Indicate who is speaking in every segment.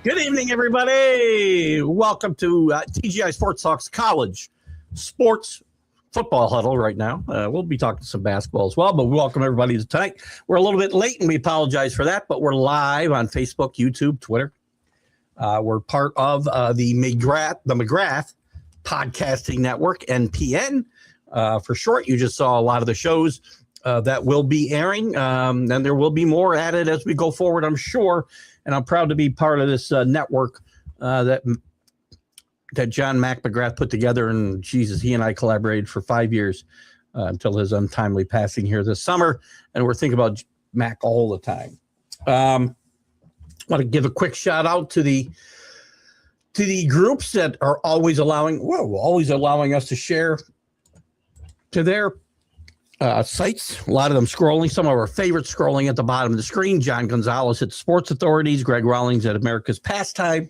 Speaker 1: Good evening, everybody. Welcome to TGI Sports Talks College Sports Football Huddle right now. We'll be talking some basketball as well, but we welcome everybody to tonight. We're a little bit late, and we apologize for that, but we're live on Facebook, YouTube, Twitter. We're part of the McGrath Podcasting Network, NPN. For short, you just saw a lot of the shows that will be airing, and there will be more added as we go forward, I'm sure. And I'm proud to be part of this network that John Mac McGrath put together. And Jesus, he and I collaborated for 5 years until his untimely passing here this summer. And we're thinking about Mac all the time. I want to give a quick shout out to the groups that are always allowing us to share to their sites, a lot of them scrolling, some of our favorites scrolling at the bottom of the screen. John Gonzalez at Sports Authorities, Greg Rawlings at America's Pastime,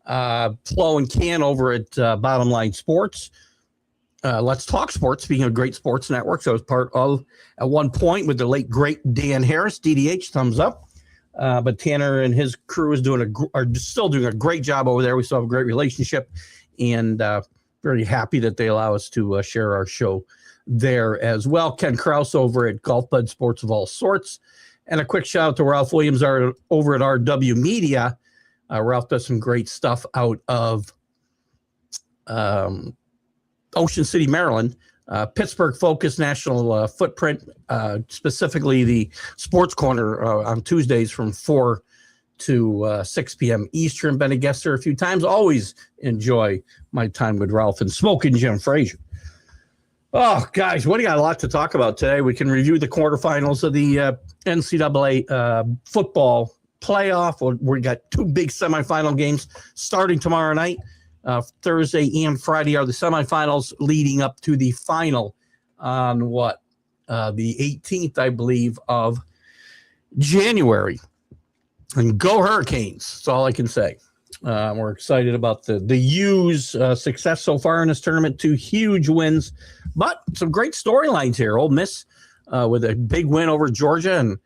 Speaker 1: Flo and Can over at Bottom Line Sports. Let's Talk Sports, speaking of great sports networks, I was part of at one point with the late, great Dan Harris, DDH, thumbs up. But Tanner and his crew is are still doing a great job over there. We still have a great relationship, and very happy that they allow us to share our show there as well. Ken Krause over at Golf Bud Sports of all sorts. And a quick shout out to Ralph Williams over at RW Media. Ralph does some great stuff out of Ocean City, Maryland. Pittsburgh focused national footprint, specifically the Sports Corner on Tuesdays from 4 to 6 p.m. Eastern. Been a guest there a few times. Always enjoy my time with Ralph and Smoking Jim Frazier. Oh, guys, we got a lot to talk about today. We can review the quarterfinals of the NCAA football playoff. We got two big semifinal games starting tomorrow night. Thursday and Friday are the semifinals leading up to the final on the 18th, I believe, of January. And go Hurricanes. That's all I can say. We're excited about the U's success so far in this tournament. 2 huge wins, but some great storylines here. Ole Miss with a big win over Georgia, and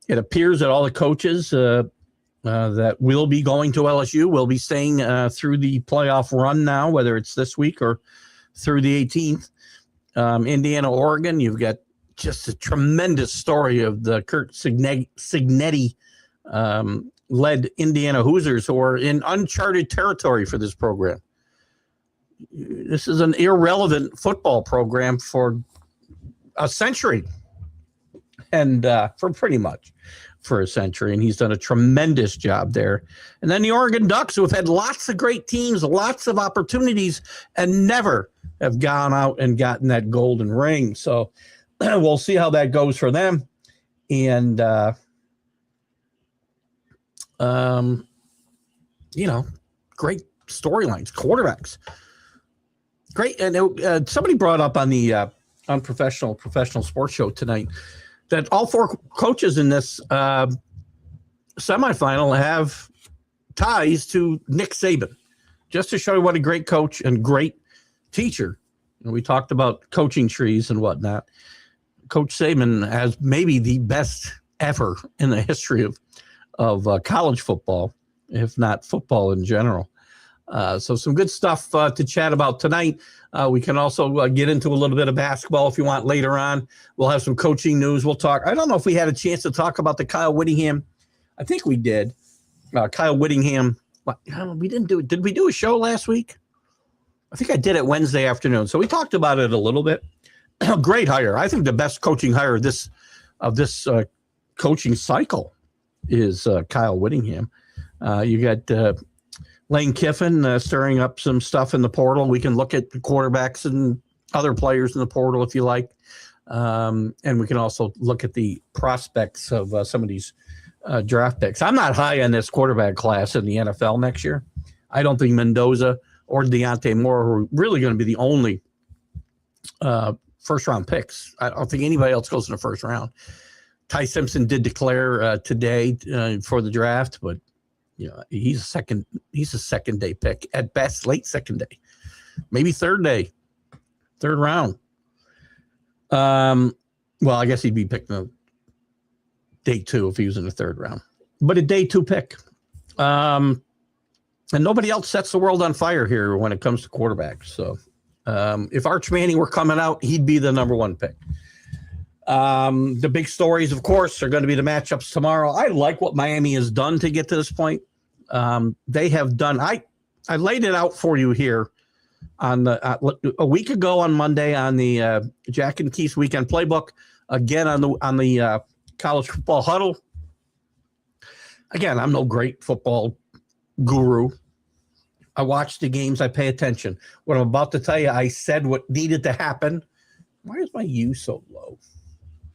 Speaker 1: it appears that all the coaches that will be going to LSU will be staying through the playoff run now, whether it's this week or through the 18th. Indiana, Oregon, you've got just a tremendous story of the Kurt Cignetti led Indiana Hoosiers, who are in uncharted territory for this program. This is an irrelevant football program for a century, and for a century, and he's done a tremendous job there. And then the Oregon Ducks, who have had lots of great teams, lots of opportunities, and never have gone out and gotten that golden ring. So we'll see how that goes for them. And great storylines, quarterbacks, great. And somebody brought up on the unprofessional sports show tonight that all 4 coaches in this semifinal have ties to Nick Saban, just to show you what a great coach and great teacher. And we talked about coaching trees and whatnot. Coach Saban has maybe the best ever in the history of college football. if not football in general. So some good stuff to chat about tonight. We can also get into a little bit of basketball if you want later on. We'll have some coaching news. We'll talk. I don't know if we had a chance to talk about the Kyle Whittingham. I think we did. Kyle Whittingham. We didn't do it. Did we do a show last week? I think I did it Wednesday afternoon. So we talked about it a little bit. Great hire. I think the best coaching hire of this coaching cycle is Kyle Whittingham. You got Lane Kiffin stirring up some stuff in the portal. We can look at the quarterbacks and other players in the portal if you like. And we can also look at the prospects of some of these draft picks. I'm not high on this quarterback class in the NFL next year. I don't think Mendoza or Deontay Moore are really going to be the only first-round picks. I don't think anybody else goes in the first round. Ty Simpson did declare today for the draft, but he's a second day pick at best, late second day, maybe third round. Well, I guess he'd be picked in day 2 if he was in the third round, but a day 2 pick. And nobody else sets the world on fire here when it comes to quarterbacks. So if Arch Manning were coming out, he'd be the number 1 pick. The big stories, of course, are going to be the matchups tomorrow. I like what Miami has done to get to this point. They have done. I laid it out for you here on a week ago on Monday on the Jack and Keith Weekend Playbook. Again on the college football huddle. Again, I'm no great football guru. I watch the games. I pay attention. What I'm about to tell you, I said what needed to happen. Why is my U so low?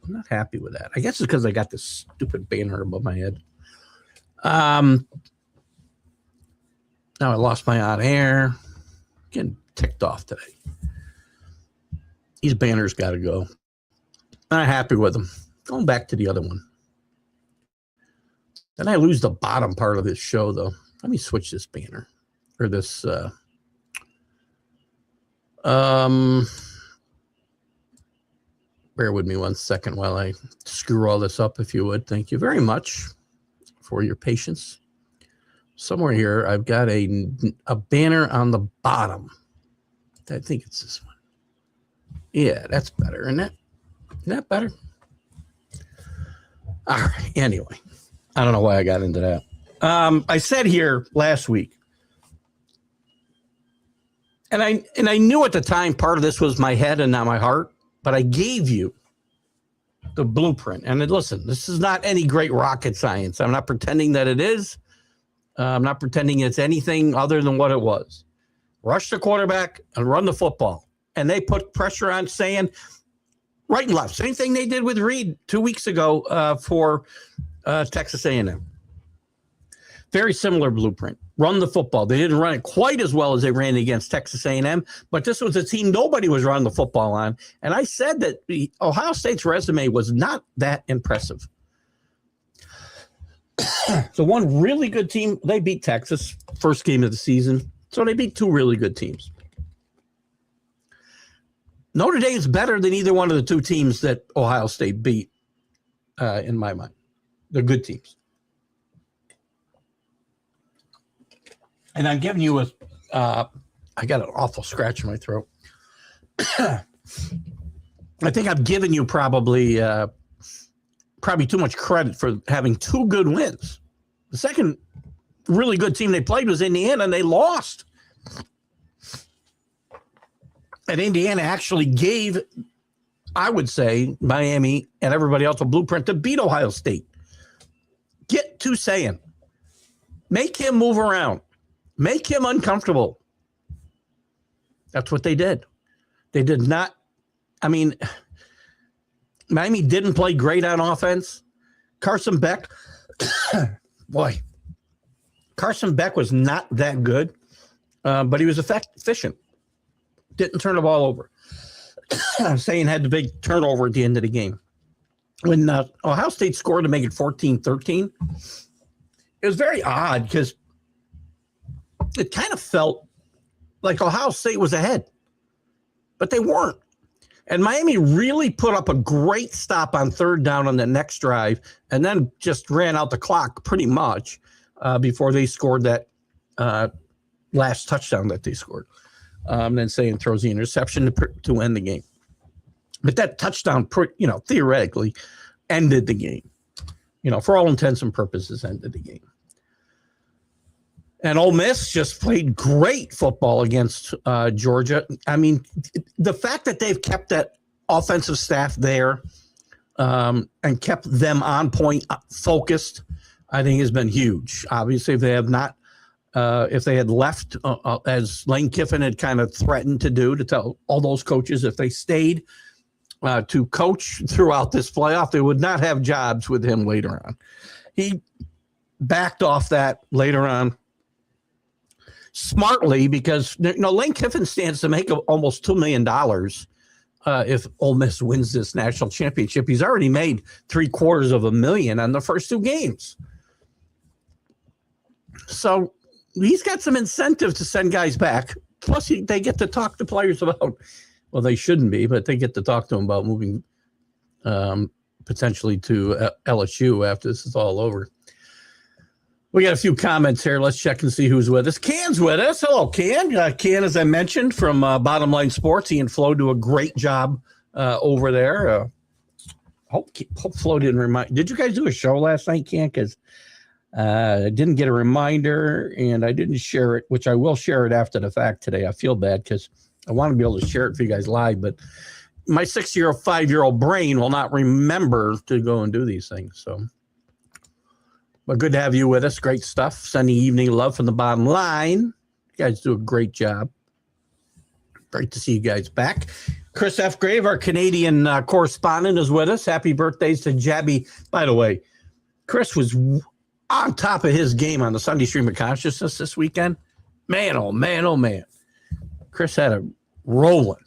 Speaker 1: I'm not happy with that. I guess it's because I got this stupid banner above my head. Now I lost my on air. Getting ticked off today. These banners got to go. Not happy with them. Going back to the other one. Then I lose the bottom part of this show, though. Let me switch this banner. Or this. Bear with me 1 second while I screw all this up, if you would. Thank you very much for your patience. Somewhere here, I've got a banner on the bottom. I think it's this one. Yeah, that's better, isn't it? Isn't that better? All right. Anyway, I don't know why I got into that. I said here last week, and I knew at the time part of this was my head and not my heart, but I gave you the blueprint. And listen, this is not any great rocket science. I'm not pretending that it is. I'm not pretending it's anything other than what it was. Rush the quarterback and run the football. And they put pressure on, saying right and left. Same thing they did with Reed 2 weeks ago for Texas A&M. Very similar blueprint. Run the football. They didn't run it quite as well as they ran against Texas A&M, but this was a team nobody was running the football on. And I said that Ohio State's resume was not that impressive. So one really good team, they beat Texas, first game of the season. So they beat 2 really good teams. Notre Dame is better than either one of the 2 teams that Ohio State beat, in my mind. They're good teams. And I'm giving you I got an awful scratch in my throat. I think I've given you probably too much credit for having 2 good wins. The second really good team they played was Indiana, and they lost. And Indiana actually gave, I would say, Miami and everybody else a blueprint to beat Ohio State. Get to saying, make him move around. Make him uncomfortable. That's what they did. They did not. I mean, Miami didn't play great on offense. Carson Beck, boy, Carson Beck was not that good, but he was efficient. Didn't turn the ball over. Saying had the big turnover at the end of the game. When Ohio State scored to make it 14-13, it was very odd because it kind of felt like Ohio State was ahead, but they weren't. And Miami really put up a great stop on third down on the next drive and then just ran out the clock pretty much. before they scored that last touchdown that they scored. Then Sayan throws the interception to end the game. But that touchdown, theoretically ended the game. For all intents and purposes, ended the game. And Ole Miss just played great football against Georgia. I mean, the fact that they've kept that offensive staff there and kept them on point, focused, I think has been huge. Obviously, if they have not, if they had left, as Lane Kiffin had kind of threatened to do, to tell all those coaches, if they stayed to coach throughout this playoff, they would not have jobs with him later on. He backed off that later on smartly because Lane Kiffin stands to make almost $2 million if Ole Miss wins this national championship. He's already made $750,000 on the first two games. So he's got some incentive to send guys back. Plus, they get to talk to players about, well, they shouldn't be, but they get to talk to them about moving potentially to LSU after this is all over. We got a few comments here. Let's check and see who's with us. Can's with us. Hello, Can. Can, as I mentioned, from Bottom Line Sports. He and Flo do a great job over there. Hope Flo didn't remind. Did you guys do a show last night, Can? Because I didn't get a reminder, and I didn't share it, which I will share it after the fact today. I feel bad because I want to be able to share it for you guys live, but my 5-year-old brain will not remember to go and do these things. So, but good to have you with us. Great stuff. Sunday evening love from the Bottom Line. You guys do a great job. Great to see you guys back. Chris F. Grave, our Canadian correspondent, is with us. Happy birthdays to Jabby. By the way, Chris was on top of his game on the Sunday Stream of Consciousness this weekend. Man, oh man, oh man. Chris had a rolling.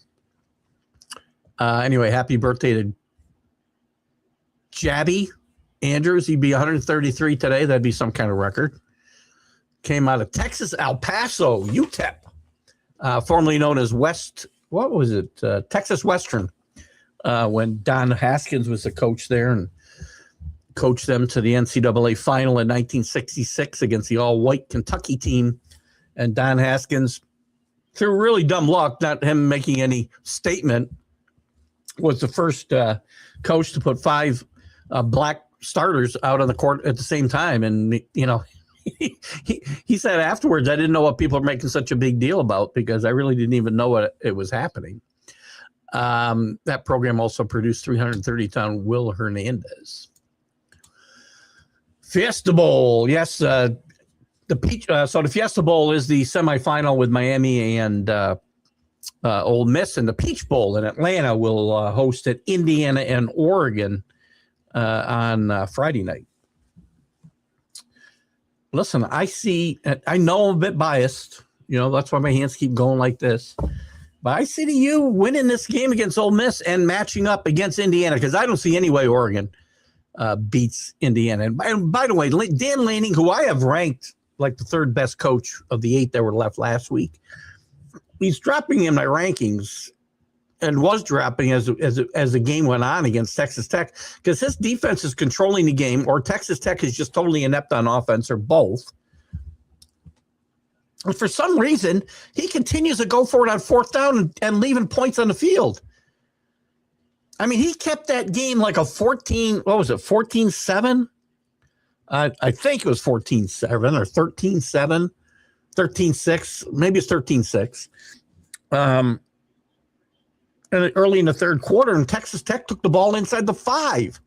Speaker 1: Anyway, happy birthday to Jabby Andrews. He'd be 133 today. That'd be some kind of record. Came out of Texas, El Paso, UTEP, formerly known as Texas Western, when Don Haskins was the coach there and coached them to the NCAA final in 1966 against the all-white Kentucky team. And Don Haskins, through really dumb luck, not him making any statement, was the first coach to put 5 black starters out on the court at the same time. And, he said afterwards, I didn't know what people are making such a big deal about because I really didn't even know what it was happening. That program also produced 330-pound Will Hernandez. Fiesta Bowl, yes. The Fiesta Bowl is the semifinal with Miami and Ole Miss, and the Peach Bowl in Atlanta will host at Indiana and Oregon on Friday night. Listen, I know I'm a bit biased. That's why my hands keep going like this. But I see you winning this game against Ole Miss and matching up against Indiana because I don't see any way Oregon beats Indiana. And by the way, Dan Lanning, who I have ranked like the 3rd best coach of the 8 that were left last week, he's dropping in my rankings and was dropping as the game went on against Texas Tech because his defense is controlling the game, or Texas Tech is just totally inept on offense, or both. And for some reason, he continues to go for it on 4th down and leaving points on the field. I mean, he kept that game like a 14-7? I think it was 14-7 or 13-7, 13-6. Maybe it's 13-6. And early in the 3rd quarter, and Texas Tech took the ball inside the 5.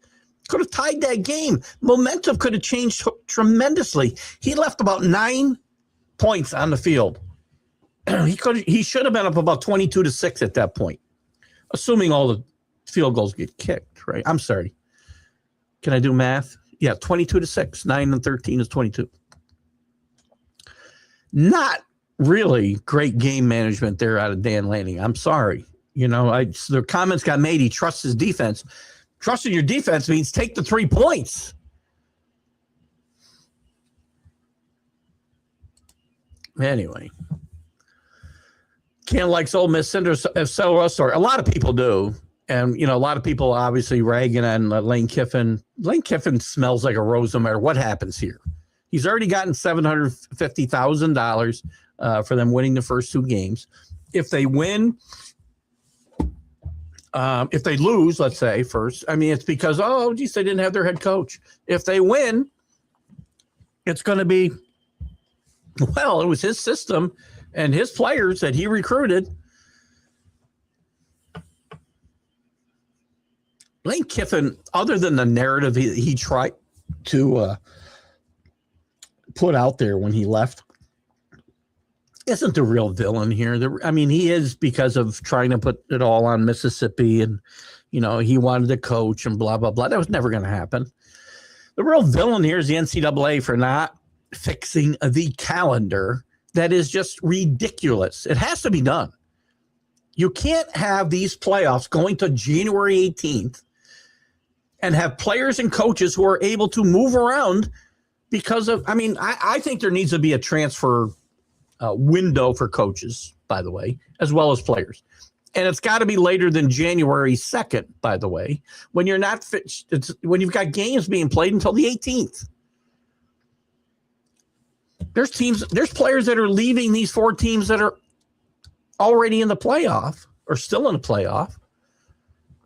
Speaker 1: Could have tied that game. Momentum could have changed tremendously. He left about 9 points on the field. He should have been up about 22-6 at that point, assuming all the field goals get kicked, right? I'm sorry. Can I do math? Yeah, 22-6. 9 and 13 is 22. Not really great game management there out of Dan Lanning. I'm sorry. The comments got made. He trusts his defense. Trusting your defense means take the 3 points. Anyway, Ken likes Ole Miss Cinderella story. A lot of people do. And, a lot of people obviously ragging on Lane Kiffin. Lane Kiffin smells like a rose no matter what happens here. He's already gotten $750,000 for them winning the first 2 games. If they win, if they lose, let's say first, I mean, it's because, oh, geez, they didn't have their head coach. If they win, it's going to be, well, it was his system and his players that he recruited. Lane Kiffin, other than the narrative he tried to put out there when he left, isn't the real villain here. I mean, he is because of trying to put it all on Mississippi and, you know, he wanted to coach and blah, blah, blah. That was never going to happen. The real villain here is the NCAA for not fixing the calendar. That is just ridiculous. It has to be done. You can't have these playoffs going to January 18th and have players and coaches who are able to move around because of, I mean, I think there needs to be a transfer window for coaches, by the way, as well as players. And it's got to be later than January 2nd, by the way, when you're not when you've got games being played until the 18th. There's players that are leaving these 4 teams that are already in the playoff or still in the playoff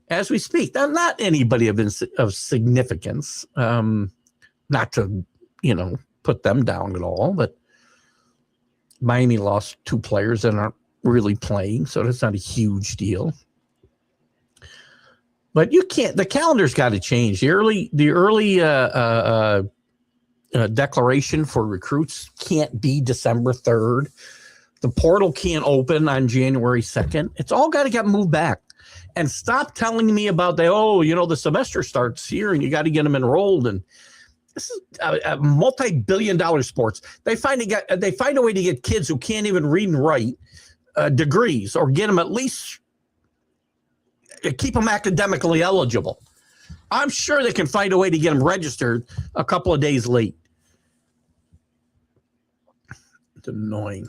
Speaker 1: as we speak. Now, not anybody of significance, not to, you know, put them down at all, but Miami lost 2 players that aren't really playing, so that's not a huge deal. But you can't. The calendar's got to change. The early declaration for recruits can't be December 3rd. The portal can't open on January 2nd. It's all got to get moved back. And stop telling me about the semester starts here and you got to get them enrolled. And this is a multi-billion-dollar sports. They find a way to get kids who can't even read and write degrees, or get them at least keep them academically eligible. I'm sure they can find a way to get them registered a couple of days late. It's annoying.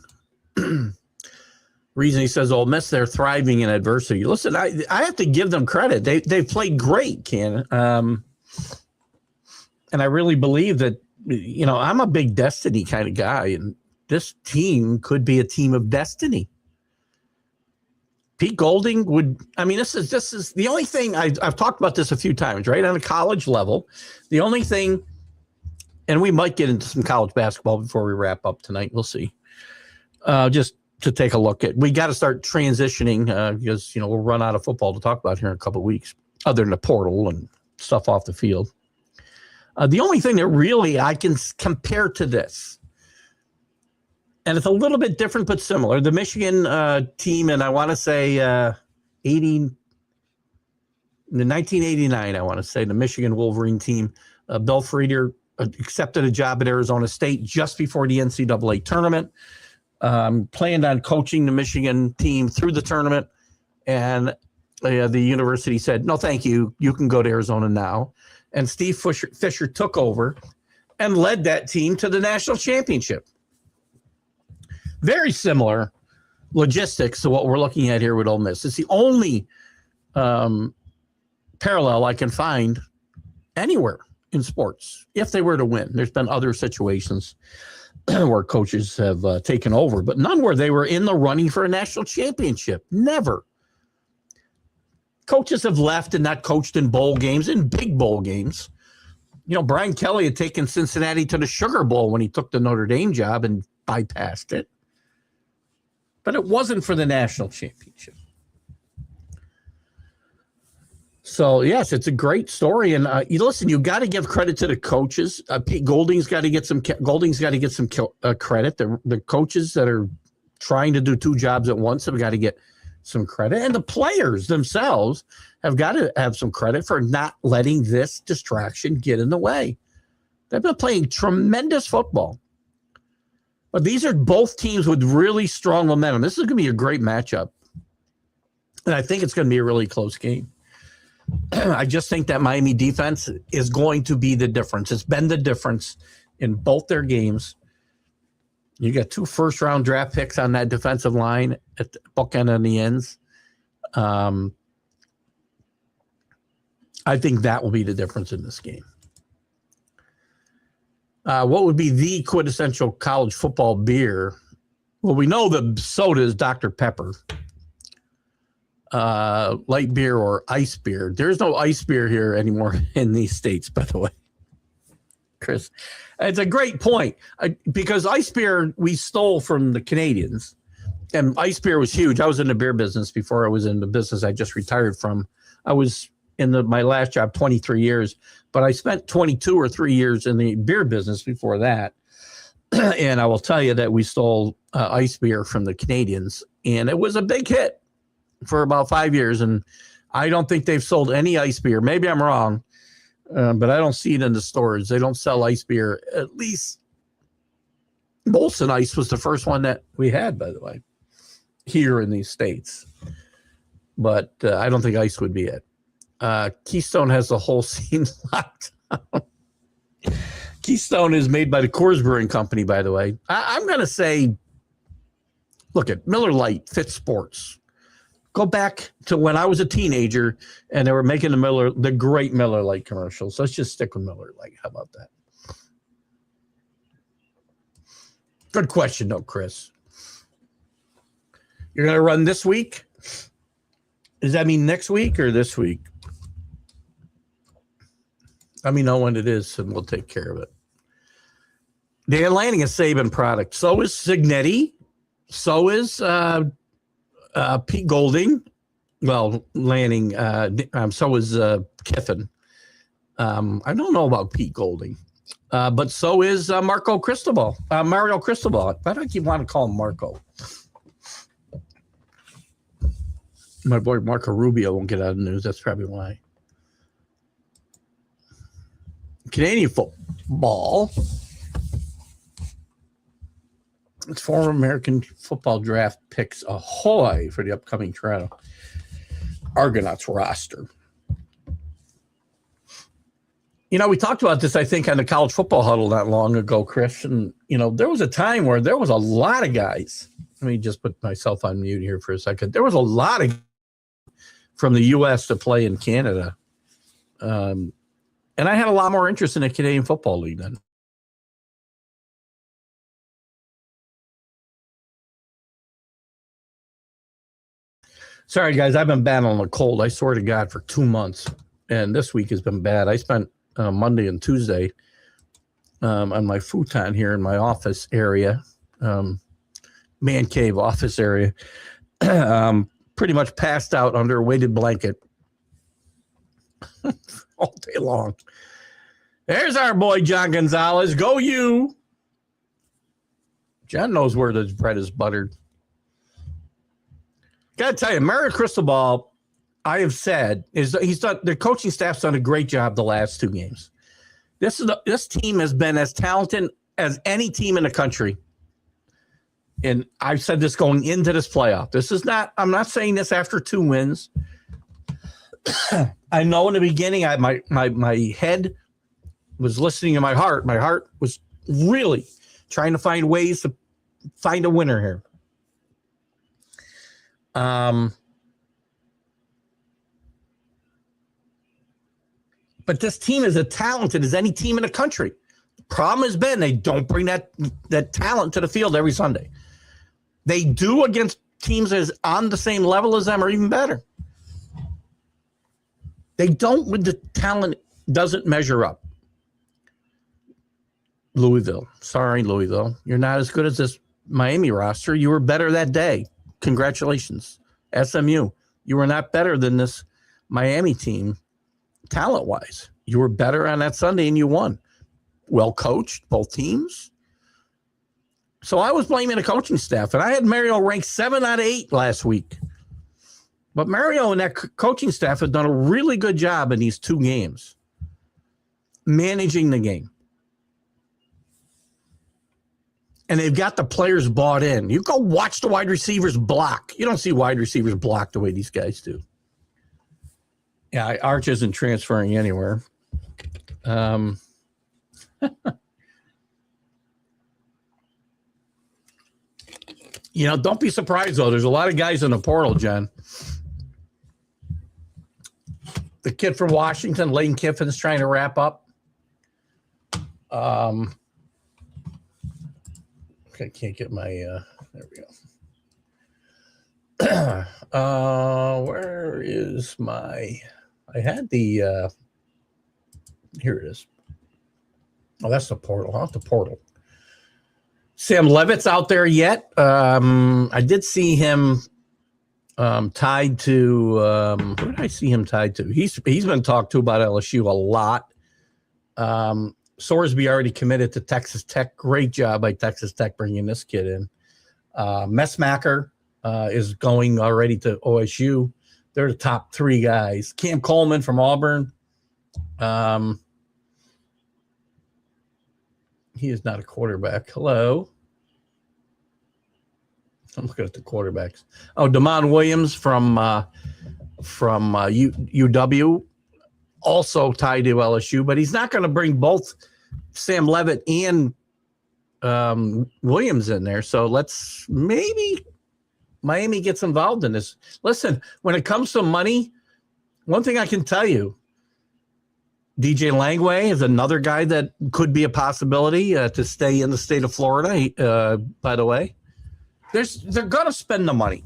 Speaker 1: Reason he says, Ole Miss, they're thriving in adversity. Listen, I have to give them credit. They've played great, Ken. And I really believe that, you know, I'm a big destiny kind of guy, and this team could be a team of destiny. Pete Golding would, I mean, this is the only thing I've talked about this a few times, right? On a college level, the only thing, and we might get into some college basketball before we wrap up tonight. We'll see. Just to take a look at, we got to start transitioning because, you know, we'll run out of football to talk about here in a couple of weeks, other than the portal and stuff off the field. The only thing that really I can compare to this, and it's a little bit different but similar, the Michigan team, and I want to say 1989, I want to say the Michigan Wolverine team, Bill Frieder accepted a job at Arizona State just before the NCAA tournament, planned on coaching the Michigan team through the tournament, and the university said, no, thank you. You can go to Arizona now. And Steve Fisher took over and led that team to the national championship. Very similar logistics to what we're looking at here with Ole Miss. It's the only parallel I can find anywhere in sports if they were to win. There's been other situations where coaches have taken over, but none where they were in the running for a national championship. Never. Coaches have left and not coached in bowl games, in big bowl games. You know, Brian Kelly had taken Cincinnati to the Sugar Bowl when he took the Notre Dame job and bypassed it. But it wasn't for the national championship. So, yes, it's a great story. And listen, you got to give credit to the coaches. Pete Golding's got to get some credit. The coaches that are trying to do 2 jobs at once have got to get some credit. And the players themselves have got to have some credit for not letting this distraction get in the way. They've been playing tremendous football. But these are both teams with really strong momentum. This is going to be a great matchup. And I think it's going to be a really close game. I just think that Miami defense is going to be the difference. It's been the difference in both their games. You got 2 first-round draft picks on that defensive line at the bookend and the ends. I think that will be the difference in this game. What would be the quintessential college football beer? Well, we know the soda is Dr. Pepper. Light beer or ice beer. There's no ice beer here anymore in these states, by the way. Chris, it's a great point because ice beer we stole from the Canadians, and ice beer was huge. I was in the beer business before I was in the business I just retired from. I was in my last job 23 years, but I spent 22 or 3 years in the beer business before that. And I will tell you that we stole ice beer from the Canadians, and it was a big hit for about 5 years. And I don't think they've sold any ice beer. Maybe I'm wrong, but I don't see it in the stores. They don't sell ice beer. At least Molson Ice was the first one that we had, by the way, here in these states. But I don't think ice would be it. Keystone has the whole scene locked down. Keystone is made by the Coors Brewing Company, by the way. I'm going to say, look at Miller Lite, Fit Sports. Go back to when I was a teenager and they were making the great Miller Lite commercials. Let's just stick with Miller Lite. How about that? Good question, though, Chris. You're going to run this week? Does that mean next week or this week? Let me know when it is, and we'll take care of it. Dan Lanning is Saban product. So is Signetti. So is Pete Golding. Well, Lanning. So is Kiffin. I don't know about Pete Golding. But so is Mario Cristobal. Why do I keep wanting to call him Marco? My boy Marco Rubio won't get out of the news. That's probably why. Canadian football. It's former American football draft picks ahoy for the upcoming Toronto Argonauts roster. You know, we talked about this, I think, on the college football huddle not long ago, Chris. And, you know, there was a time where there was a lot of guys. Let me just put myself on mute here for a second. There was a lot of from the U.S. to play in Canada. And I had a lot more interest in the Canadian Football League then. Sorry, guys, I've been battling a cold. I swear to God, for 2 months. And this week has been bad. I spent Monday and Tuesday on my futon here in my office area, man cave office area, pretty much passed out under a weighted blanket all day long. There's our boy, John Gonzalez. Go you. John knows where the bread is buttered. Got to tell you, Mario Cristobal, I have said, he's done. The coaching staff's done a great job the last 2 games. This team has been as talented as any team in the country. And I've said this going into this playoff. This is not, I'm not saying this after 2 wins. I know in the beginning, my head was listening to my heart. My heart was really trying to find ways to find a winner here. But this team is as talented as any team in the country. The problem has been they don't bring that talent to the field every Sunday. They do against teams that is on the same level as them or even better. They don't when the talent doesn't measure up. Louisville. Sorry, Louisville. You're not as good as this Miami roster. You were better that day. Congratulations. SMU. You were not better than this Miami team talent-wise. You were better on that Sunday and you won. Well coached, both teams. So I was blaming the coaching staff, and I had Mario ranked 7 out of 8 last week. But Mario and that coaching staff have done a really good job in these 2 games managing the game. And they've got the players bought in. You go watch the wide receivers block. You don't see wide receivers block the way these guys do. Yeah, Arch isn't transferring anywhere. You know, don't be surprised, though. There's a lot of guys in the portal, John. The kid from Washington, Lane Kiffin's trying to wrap up. I can't get my, there we go. Where is my, I had the, here it is. Oh, that's the portal. Not the portal. Sam Levitt's out there yet. I did see him tied to, where did I see him tied to? He's been talked to about LSU a lot. Sorsby already committed to Texas Tech. Great job by Texas Tech bringing this kid in. Messmacher is going already to OSU. They're the top three guys. Cam Coleman from Auburn. He is not a quarterback. Hello. I'm looking at the quarterbacks. Oh, Damon Williams from UW, also tied to LSU, but he's not going to bring both Sam Levitt and Williams in there. So let's maybe Miami gets involved in this. Listen, when it comes to money, one thing I can tell you, DJ Langway is another guy that could be a possibility to stay in the state of Florida. By the way, they're going to spend the money.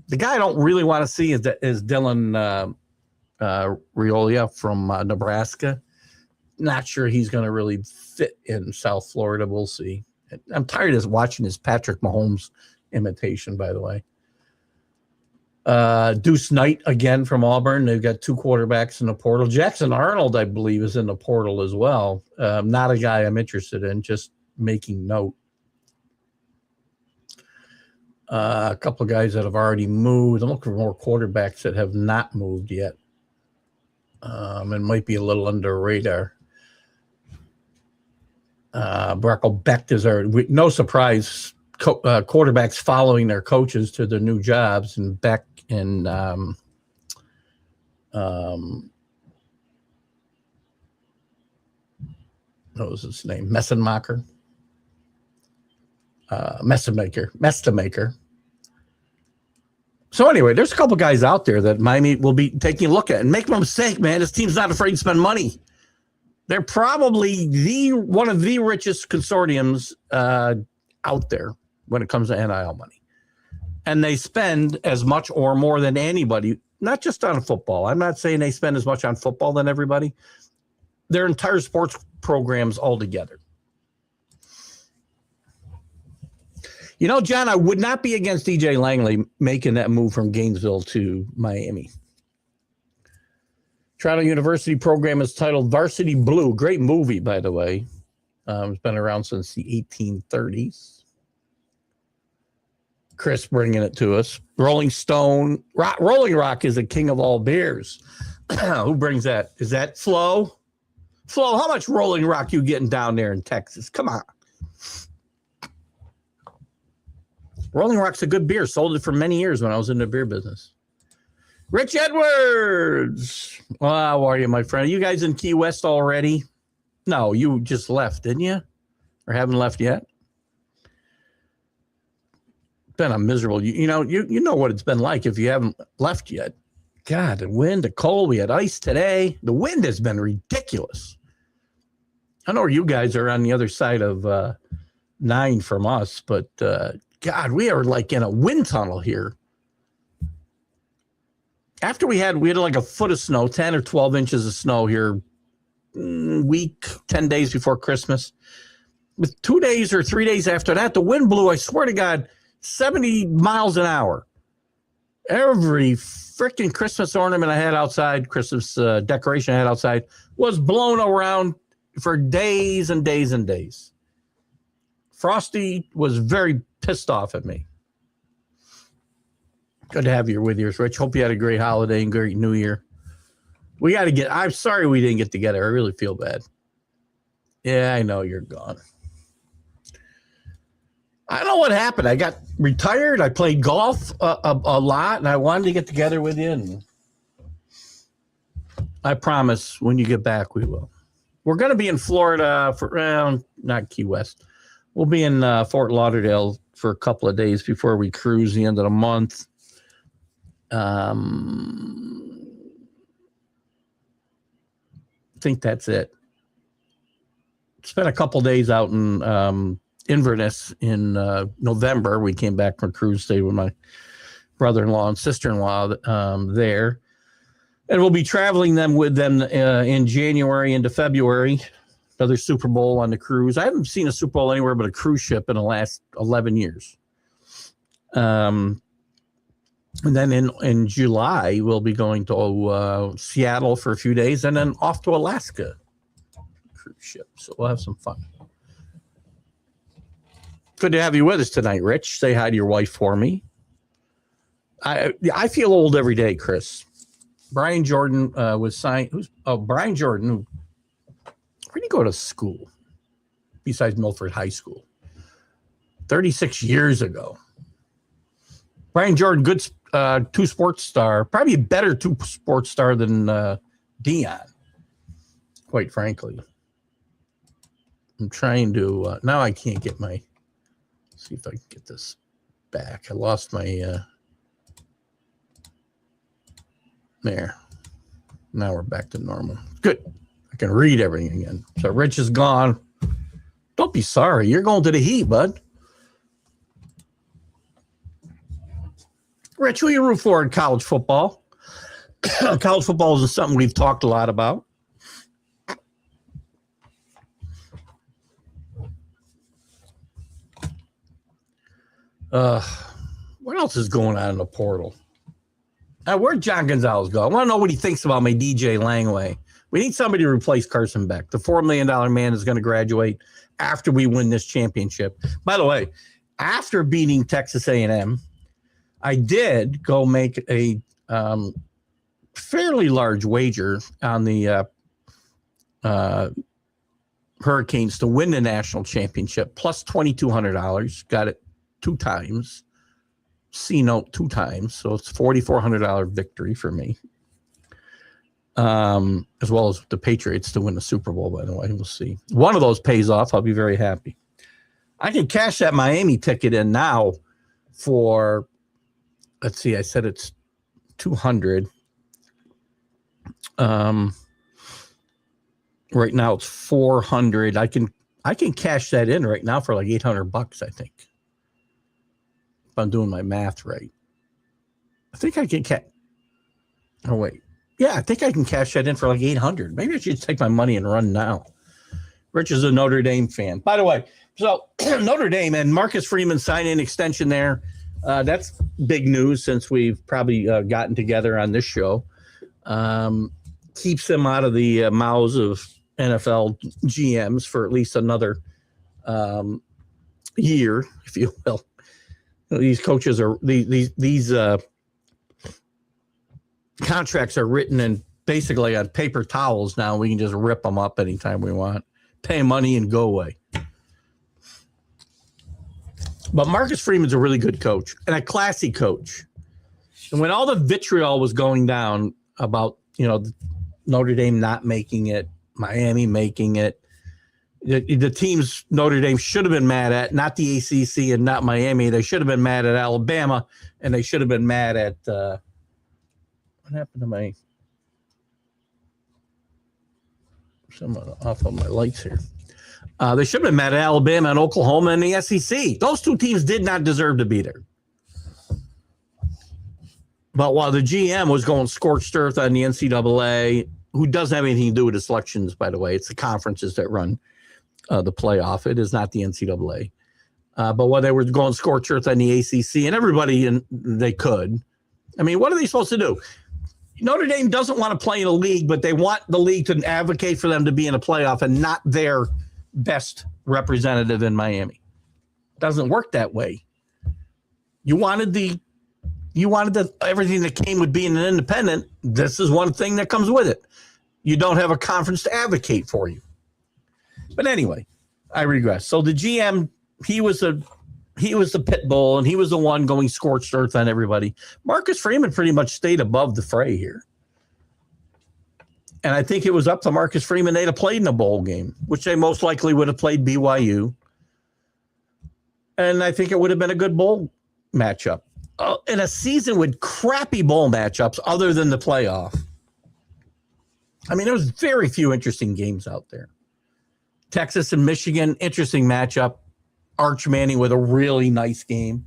Speaker 1: The guy I don't really want to see is Dylan Riolia from Nebraska. Not sure he's going to really fit in South Florida. We'll see. I'm tired of watching his Patrick Mahomes imitation, by the way. Deuce Knight again from Auburn. They've got two quarterbacks in the portal. Jackson Arnold, I believe, is in the portal as well. Not a guy I'm interested in, just making note. A couple of guys that have already moved. I'm looking for more quarterbacks that have not moved yet. And might be a little under radar. Bracco Becht is our, no surprise, quarterbacks following their coaches to their new jobs, and Beck and what was his name? Messemaker. So anyway, there's a couple guys out there that Miami will be taking a look at. And make no mistake, man, this team's not afraid to spend money. They're probably one of the richest consortiums out there when it comes to NIL money. And they spend as much or more than anybody, not just on football. I'm not saying they spend as much on football than everybody. Their entire sports programs altogether. You know, John, I would not be against DJ Langley making that move from Gainesville to Miami. Toronto University program is titled Varsity Blue. Great movie, by the way. It's been around since the 1830s. Chris bringing it to us. Rolling Stone. Rolling Rock is the king of all beers. Who brings that? Is that Flo? Flo, how much Rolling Rock you getting down there in Texas? Come on. Rolling Rock's a good beer. Sold it for many years when I was in the beer business. Rich Edwards. Well, how are you, my friend? Are you guys in Key West already? No, you just left, didn't you? Or haven't left yet? Been a miserable, you know what it's been like if you haven't left yet. God, the wind, the cold. We had ice today. The wind has been ridiculous. I know you guys are on the other side of 9 from us, but God, we are like in a wind tunnel here. After we had like a foot of snow, 10 or 12 inches of snow here, week, 10 days before Christmas. With 2 days or 3 days after that, the wind blew, I swear to God, 70 miles an hour. Every freaking Christmas ornament I had outside, Christmas decoration I had outside, was blown around for days and days and days. Frosty was very pissed off at me. Good to have you with yours, Rich. Hope you had a great holiday and great New Year. We got to get, I'm sorry we didn't get together. I really feel bad. Yeah, I know you're gone. I don't know what happened. I got retired. I played golf a lot, and I wanted to get together with you. And I promise when you get back, we will. We're going to be in Florida for, not Key West. We'll be in Fort Lauderdale for a couple of days before we cruise the end of the month. I think that's it. Spent a couple days out in Inverness in November. We came back from cruise, stayed with my brother-in-law and sister-in-law there. And we'll be traveling with them in January into February. Another Super Bowl on the cruise. I haven't seen a Super Bowl anywhere but a cruise ship in the last 11 years. And then in July, we'll be going to Seattle for a few days and then off to Alaska. Cruise ship. So we'll have some fun. Good to have you with us tonight, Rich. Say hi to your wife for me. I feel old every day, Chris. Brian Jordan was signed. Brian Jordan. Where did he go to school besides Milford High School? 36 years ago. Brian Jordan, good two-sports star, probably a better two-sports star than Dion, quite frankly. I'm trying to, now I can't get my, see if I can get this back. I lost my, there. Now we're back to normal. Good. I can read everything again. So Rich is gone. Don't be sorry. You're going to the Heat, bud. Rich, who you root for in college football? College football is something we've talked a lot about. What else is going on in the portal? Where'd John Gonzalez go? I want to know what he thinks about my DJ Langway. We need somebody to replace Carson Beck. The $4 million man is going to graduate after we win this championship. By the way, after beating Texas A&M, I did go make a fairly large wager on the Hurricanes to win the national championship, plus $2,200. Got it 2 times. C-note 2 times, so it's $4,400 victory for me. As well as the Patriots to win the Super Bowl, by the way. We'll see. One of those pays off. I'll be very happy. I can cash that Miami ticket in now for, let's see, I said it's 200. Right now it's 400. I can cash that in right now for like $800, I think. If I'm doing my math right. I think I can oh wait. Yeah, I think I can cash that in for like 800. Maybe I should take my money and run now. Rich is a Notre Dame fan. By the way, so Notre Dame and Marcus Freeman signed an extension there. That's big news since we've probably gotten together on this show. Keeps them out of the mouths of NFL GMs for at least another year, if you will. These coaches are these contracts are written in basically on paper towels now. We can just rip them up anytime we want, pay money and go away. But Marcus Freeman's a really good coach and a classy coach. And when all the vitriol was going down about, Notre Dame not making it, Miami making it, the teams Notre Dame should have been mad at, not the ACC and not Miami. They should have been mad at Alabama, and they should have been mad at what happened to my someone off of my lights here. They should have been mad at Alabama and Oklahoma and the SEC. Those two teams did not deserve to be there. But while the GM was going scorched earth on the NCAA, who doesn't have anything to do with the selections, by the way, it's the conferences that run the playoff. It is not the NCAA. But while they were going scorched earth on the ACC and everybody, and they could. I mean, what are they supposed to do? Notre Dame doesn't want to play in a league, but they want the league to advocate for them to be in a playoff and not their best representative in Miami. Doesn't work that way. You wanted everything that came with being an independent. This is one thing that comes with it. You don't have a conference to advocate for you. But anyway, I regress. So the GM, he was the pit bull, and he was the one going scorched earth on everybody. Marcus Freeman pretty much stayed above the fray here. And I think it was up to Marcus Freeman. They'd have played in a bowl game, which they most likely would have played BYU. And I think it would have been a good bowl matchup. In a season with crappy bowl matchups other than the playoff. I mean, there was very few interesting games out there. Texas and Michigan, interesting matchup. Arch Manning with a really nice game.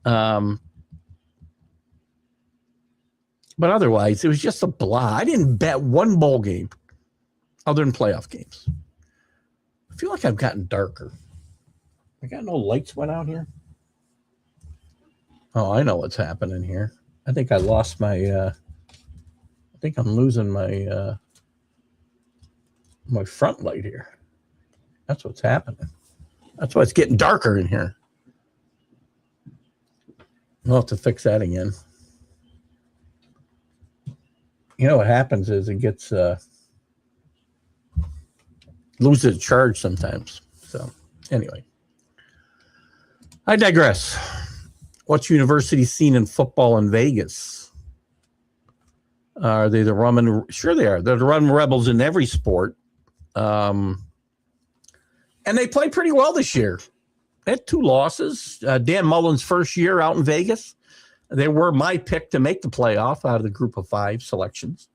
Speaker 1: But otherwise, it was just a blah. I didn't bet one bowl game other than playoff games. I feel like I've gotten darker. I got no lights went out here. Oh, I know what's happening here. I think I lost my I think I'm losing my my front light here. That's what's happening. That's why it's getting darker in here. We'll have to fix that again. You know what happens is it gets loses charge sometimes. So anyway, I digress. What's university scene in football in Vegas? Are they the Roman? Sure they are. They're the Roman Rebels in every sport. And they played pretty well this year. They had 2 losses. Dan Mullen's first year out in Vegas. They were my pick to make the playoff out of the group of 5 selections.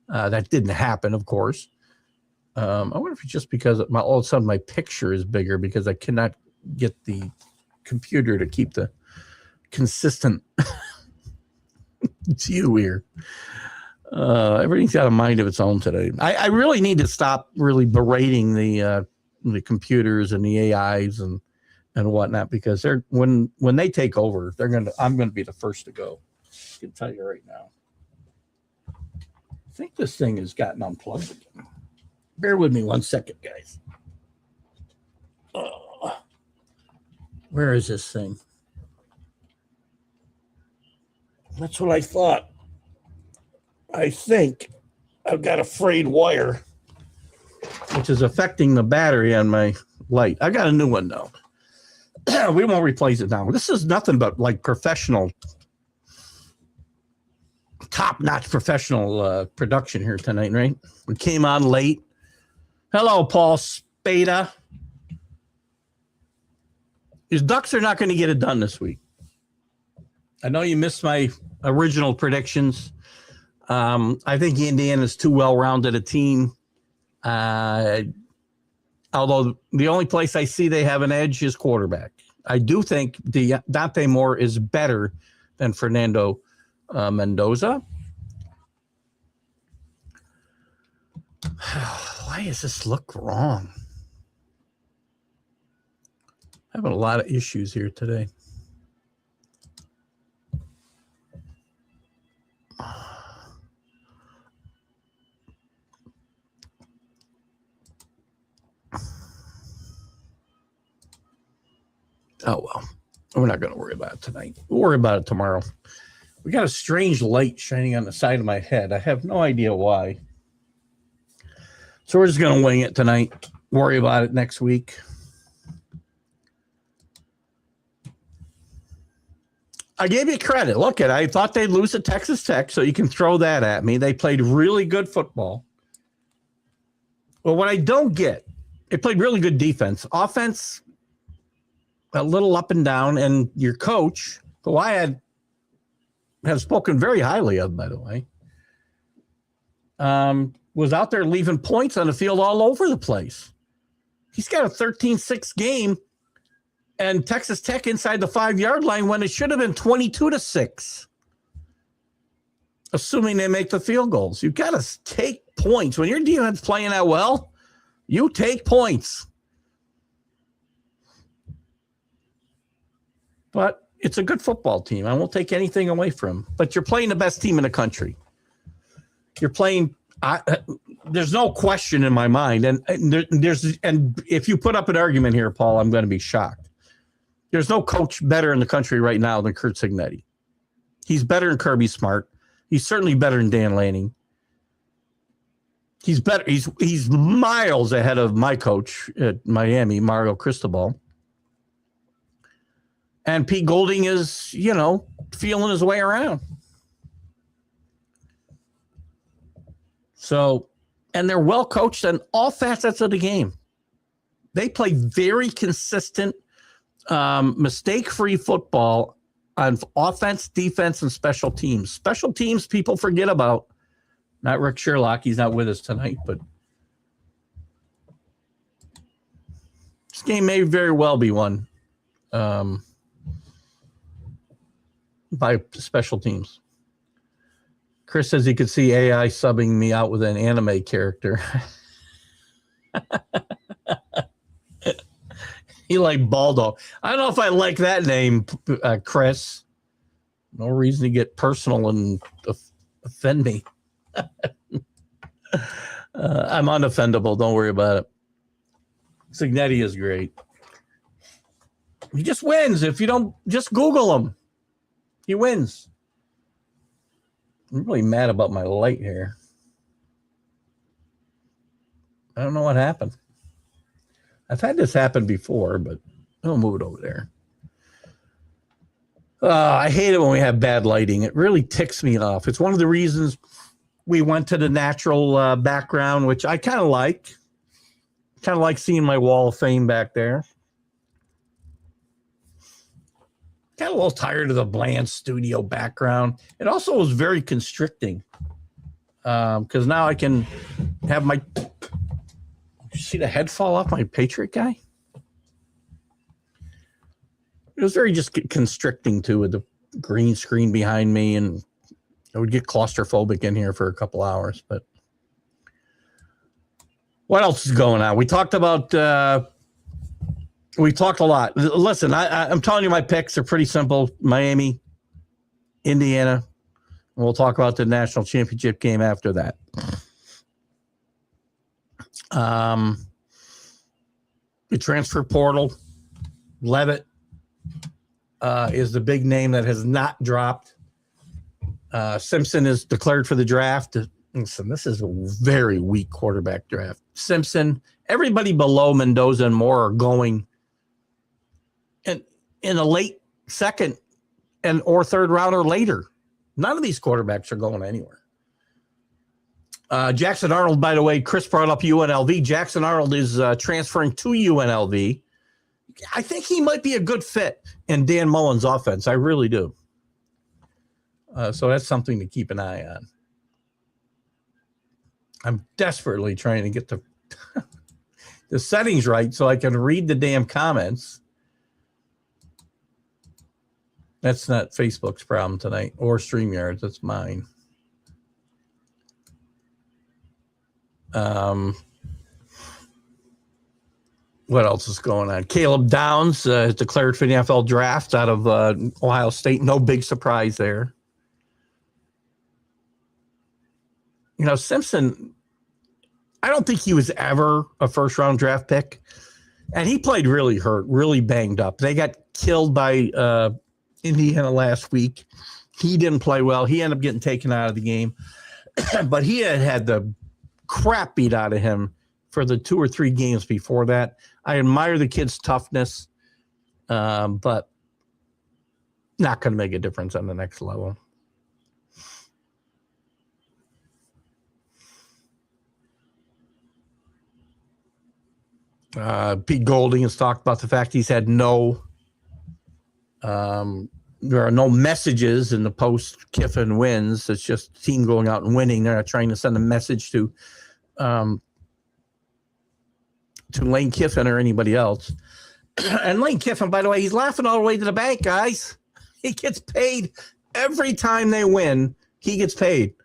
Speaker 1: That didn't happen, of course. I wonder if it's just because all of a sudden my picture is bigger because I cannot get the computer to keep the consistent view here. Everything's got a mind of its own today. I really need to stop really berating the computers and the AIs and whatnot, because they're when they take over, I'm gonna be the first to go. I can tell you right now. I think this thing has gotten unplugged again. Bear with me 1 second, guys. Where is this thing? That's what I thought. I think I've got a frayed wire, which is affecting the battery on my light. I got a new one, though. We won't replace it now. This is nothing but like professional, top-notch professional production here tonight, right? We came on late. Hello, Paul Spada. His Ducks are not going to get it done this week. I know you missed my original predictions. I think Indiana's too well-rounded a team. Although the only place I see they have an edge is quarterback. I do think Dante Moore is better than Fernando Mendoza. Why does this look wrong? Having a lot of issues here today. Oh, well, we're not going to worry about it tonight. We'll worry about it tomorrow. We got a strange light shining on the side of my head. I have no idea why. So we're just going to wing it tonight. Worry about it next week. I gave you credit. Look at it. I thought they'd lose at Texas Tech, so you can throw that at me. They played really good football. Well, what I don't get, they played really good defense. Offense, a little up and down, and your coach, who I have spoken very highly of, by the way, was out there leaving points on the field all over the place. He's got a 13-6 game, and Texas Tech inside the 5-yard line when it should have been 22-6, assuming they make the field goals. You've got to take points. When your defense playing that well, you take points. But it's a good football team. I won't take anything away from them. But you're playing the best team in the country. You're playing. There's no question in my mind. And if you put up an argument here, Paul, I'm going to be shocked. There's no coach better in the country right now than Curt Cignetti. He's better than Kirby Smart. He's certainly better than Dan Lanning. He's better. He's miles ahead of my coach at Miami, Mario Cristobal. And Pete Golding is, feeling his way around. So, and they're well coached on all facets of the game. They play very consistent, mistake-free football on offense, defense, and special teams. Special teams people forget about. Not Rick Sherlock. He's not with us tonight, but This game may very well be won by special teams. Chris says he could see AI subbing me out with an anime character. He like Baldo. I don't know if I like that name, Chris. No reason to get personal and offend me. I'm unoffendable. Don't worry about it. Signetti is great. He just wins. If you don't, just Google him. He wins. I'm really mad about my light here. I don't know what happened. I've had this happen before, but I'll move it over there. I hate it when we have bad lighting. It really ticks me off. It's one of the reasons we went to the natural background, which I kind of like. Kind of like seeing my wall of fame back there. Kind of a little tired of the bland studio background. It also was very constricting because now I can have my... You see the head fall off my Patriot guy? It was very just constricting too with the green screen behind me, and I would get claustrophobic in here for a couple hours. But what else is going on? We talked about we talked a lot. Listen, I'm telling you my picks are pretty simple. Miami, Indiana. And we'll talk about the national championship game after that. The transfer portal, Levitt is the big name that has not dropped. Simpson is declared for the draft. Listen, this is a very weak quarterback draft. Simpson, everybody below Mendoza and Moore are going in a late second or third round or later. None of these quarterbacks are going anywhere. Jackson Arnold, by the way, Chris brought up UNLV. Jackson Arnold is transferring to UNLV. I think he might be a good fit in Dan Mullen's offense. I really do. So that's something to keep an eye on. I'm desperately trying to get the settings right so I can read the damn comments. That's not Facebook's problem tonight or StreamYard's. That's mine. What else is going on? Caleb Downs is declared for the NFL draft out of Ohio State. No big surprise there. You know, Simpson, I don't think he was ever a first-round draft pick. And he played really hurt, really banged up. They got killed by Indiana last week. He didn't play well. He ended up getting taken out of the game. But he had the crap beat out of him for the 2 or 3 games before that. I admire the kid's toughness, but not going to make a difference on the next level. Pete Golding has talked about the fact he's had there are no messages in the post Kiffin wins. It's just the team going out and winning. They're not trying to send a message to Lane Kiffin or anybody else. And Lane Kiffin, by the way, he's laughing all the way to the bank, guys. He gets paid every time they win. He gets paid.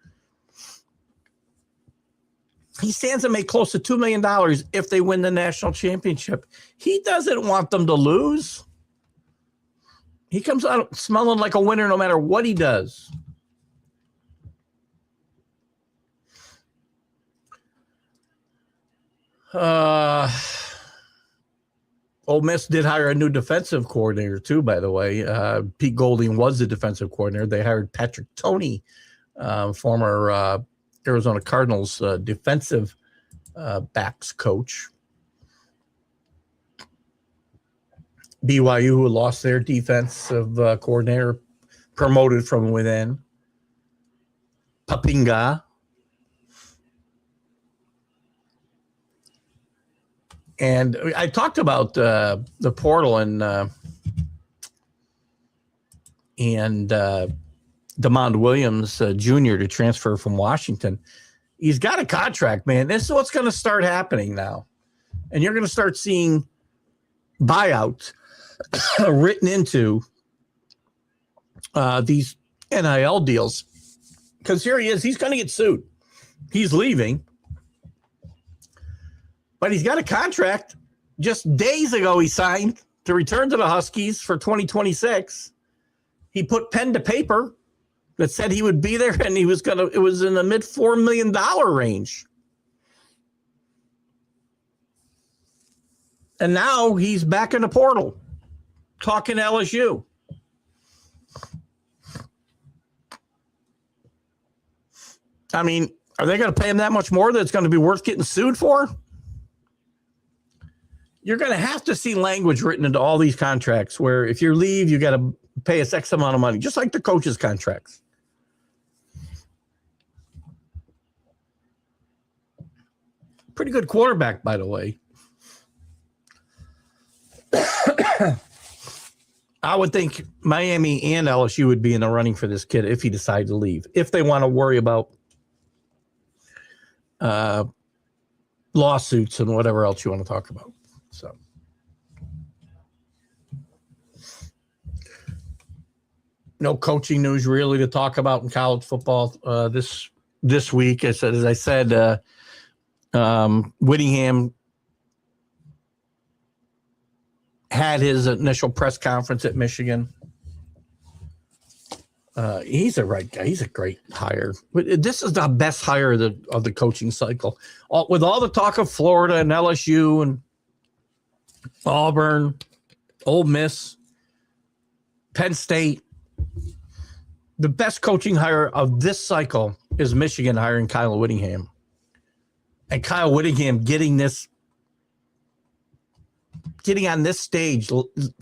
Speaker 1: He stands to make close to $2 million if they win the national championship. He doesn't want them to lose. He comes out smelling like a winner no matter what he does. Ole Miss did hire a new defensive coordinator too, by the way. Pete Golding was the defensive coordinator. They hired Patrick Toney, former Arizona Cardinals defensive backs coach. BYU, who lost their defensive coordinator, promoted from within. Papinga. And I talked about the portal and DeMond Williams Jr. to transfer from Washington. He's got a contract, man. This is what's going to start happening now. And you're going to start seeing buyout written into these NIL deals. Because here he is. He's going to get sued. He's leaving. But he's got a contract. Just days ago, he signed to return to the Huskies for 2026. He put pen to paper that said he would be there, and it was in the mid $4 million range. And now he's back in the portal talking to LSU. I mean, are they going to pay him that much more that it's going to be worth getting sued for? You're going to have to see language written into all these contracts where if you leave, you got to pay us X amount of money, just like the coaches' contracts. Pretty good quarterback, by the way. I would think Miami and LSU would be in the running for this kid if he decided to leave, if they want to worry about lawsuits and whatever else you want to talk about. So, no coaching news really to talk about in college football this week. As I said, Whittigham had his initial press conference at Michigan. He's a right guy. He's a great hire. This is the best hire of the coaching cycle. With all the talk of Florida and LSU and Auburn, Ole Miss, Penn State, the best coaching hire of this cycle is Michigan hiring Kyle Whittingham. And Kyle Whittingham getting on this stage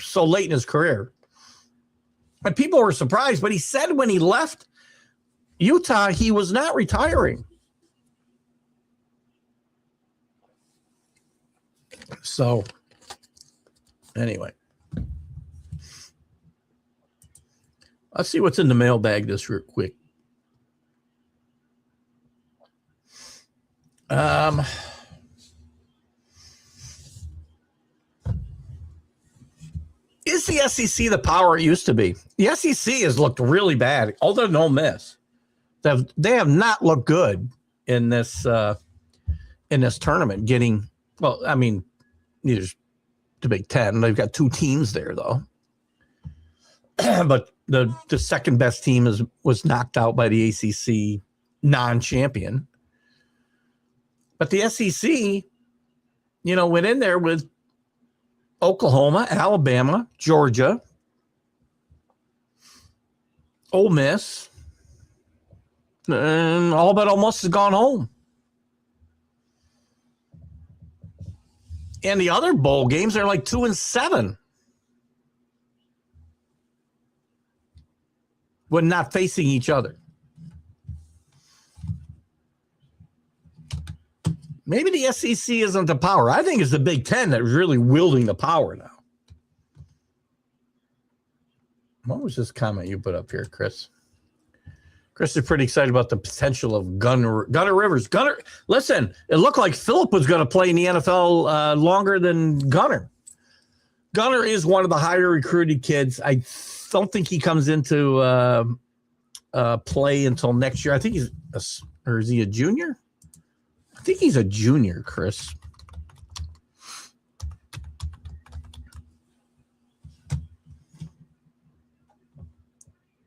Speaker 1: so late in his career. And people were surprised, but he said when he left Utah, he was not retiring. So, anyway. Let's see what's in the mailbag this real quick. Is the SEC the power it used to be? The SEC has looked really bad, other than Ole Miss. They have not looked good in this tournament. Neither the Big Ten. They've got two teams there, though. But the second best team was knocked out by the ACC non-champion. But the SEC, went in there with Oklahoma, Alabama, Georgia, Ole Miss, and all but almost has gone home. And the other bowl games are like 2-7 when not facing each other. Maybe the SEC isn't the power. I think it's the Big Ten that is really wielding the power now. What was this comment you put up here, Chris? Chris is pretty excited about the potential of Gunnar Rivers. Listen, it looked like Phillip was going to play in the NFL longer than Gunnar. Gunnar is one of the higher recruited kids. I don't think he comes into play until next year. I think is he a junior? I think he's a junior, Chris.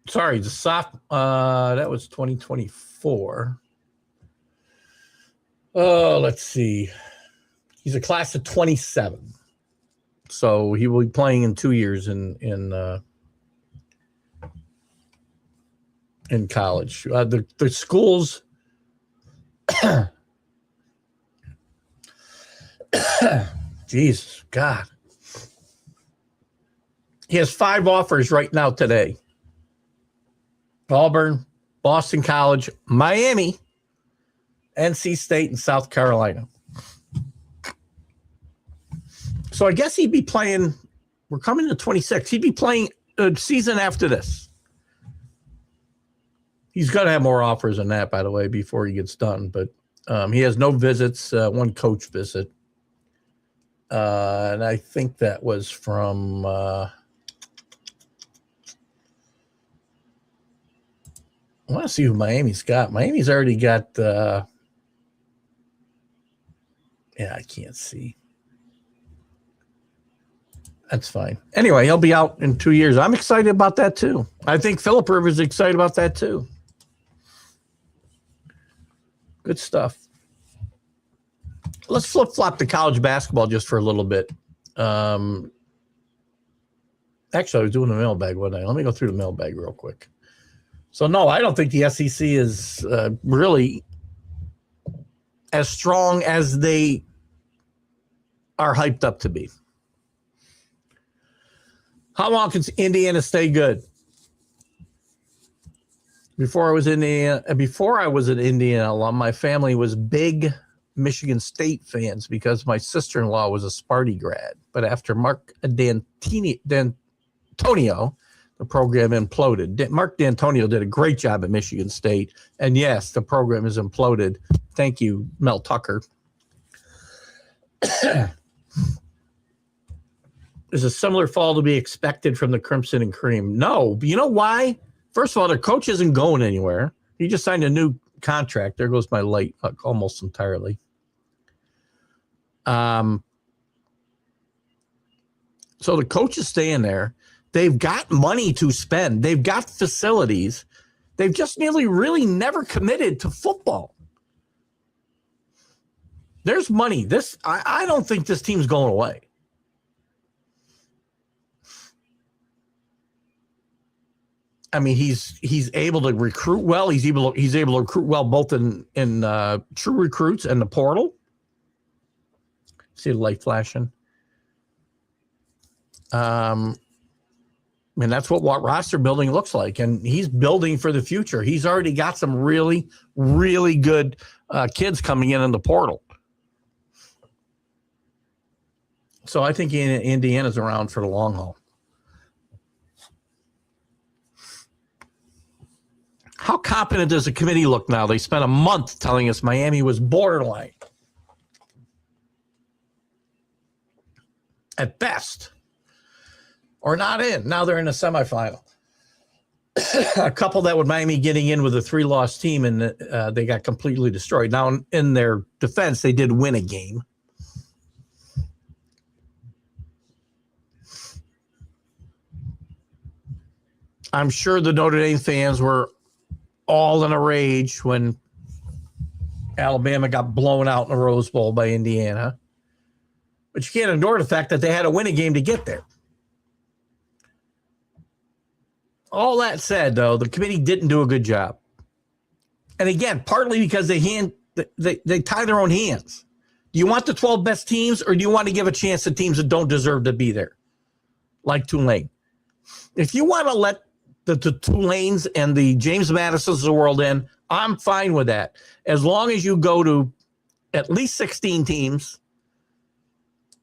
Speaker 1: Sorry, the that was 2024. Oh, let's see. He's a class of 27. So he will be playing in 2 years in college. The schools Jesus, God. He has 5 offers right now today. Auburn, Boston College, Miami, NC State, and South Carolina. So I guess he'd be playing, we're coming to 26. He'd be playing a season after this. He's got to have more offers than that, by the way, before he gets done. But he has no visits, one coach visit. And I think that was from I want to see who Miami's got. Miami's already got yeah, I can't see. That's fine. Anyway, he'll be out in 2 years. I'm excited about that too. I think Philip Rivers is excited about that too. Good stuff. Let's flip-flop to college basketball just for a little bit. Actually, I was doing the mailbag one night. Let me go through the mailbag real quick. So, no, I don't think the SEC is really as strong as they are hyped up to be. How long can Indiana stay good? Before I was in Indiana alum, my family was big Michigan State fans because my sister-in-law was a Sparty grad. But after Mark D'Antonio, the program imploded. Mark D'Antonio did a great job at Michigan State. And yes, the program has imploded. Thank you, Mel Tucker. Is a similar fall to be expected from the Crimson and Cream? No. But you know why? First of all, their coach isn't going anywhere. He just signed a new contract. There goes my light almost entirely. So the coach is staying there. They've got money to spend. They've got facilities. They've just really never committed to football. There's money. I don't think this team's going away. I mean, he's able to recruit well. He's able to recruit well both in true recruits and the portal. See the light flashing. And that's what roster building looks like. And he's building for the future. He's already got some really, really good kids coming in the portal. So I think Indiana's around for the long haul. How competent does the committee look now? They spent a month telling us Miami was borderline. At best. Or not in. Now they're in a semifinal. A couple that with Miami getting in with a 3-loss team, and they got completely destroyed. Now, in their defense, they did win a game. I'm sure the Notre Dame fans were all in a rage when Alabama got blown out in the Rose Bowl by Indiana. But you can't ignore the fact that they had to win a game to get there. All that said, though, the committee didn't do a good job. And again, partly because they tie their own hands. Do you want the 12 best teams, or do you want to give a chance to teams that don't deserve to be there? Like Tulane. If you want to let the Tulanes and the James Madisons of the world in, I'm fine with that. As long as you go to at least 16 teams,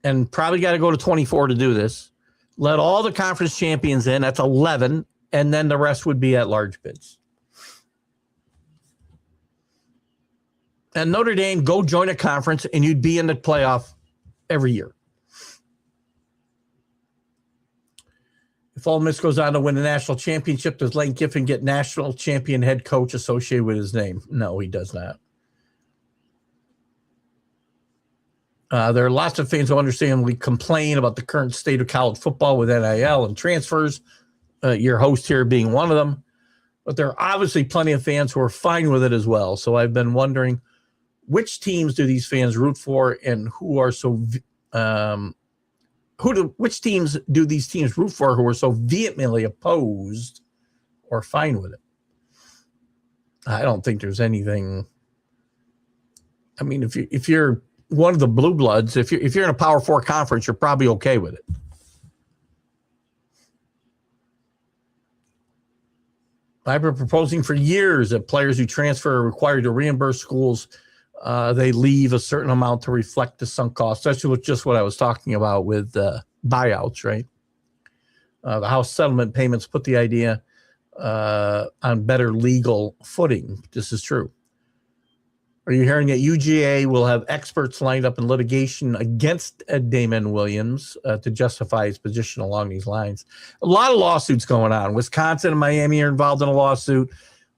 Speaker 1: and probably got to go to 24 to do this, let all the conference champions in, that's 11, and then the rest would be at large bids. And Notre Dame, go join a conference, and you'd be in the playoff every year. If Ole Miss goes on to win the national championship, does Lane Kiffin get national champion head coach associated with his name? No, he does not. There are lots of fans who understandably complain about the current state of college football with NIL and transfers, your host here being one of them. But there are obviously plenty of fans who are fine with it as well. So I've been wondering, which teams do these fans root for, and who are so which teams do these teams root for who are so vehemently opposed or fine with it? I don't think there's anything. I mean, if you're one of the blue bloods, if you're in a Power 4 conference, you're probably okay with it. I've been proposing for years that players who transfer are required to reimburse schools. They leave a certain amount to reflect the sunk costs. That's just what I was talking about with buyouts, right? The House settlement payments put the idea on better legal footing. This is true. Are you hearing that UGA will have experts lined up in litigation against Damon Williams to justify his position along these lines? A lot of lawsuits going on. Wisconsin and Miami are involved in a lawsuit.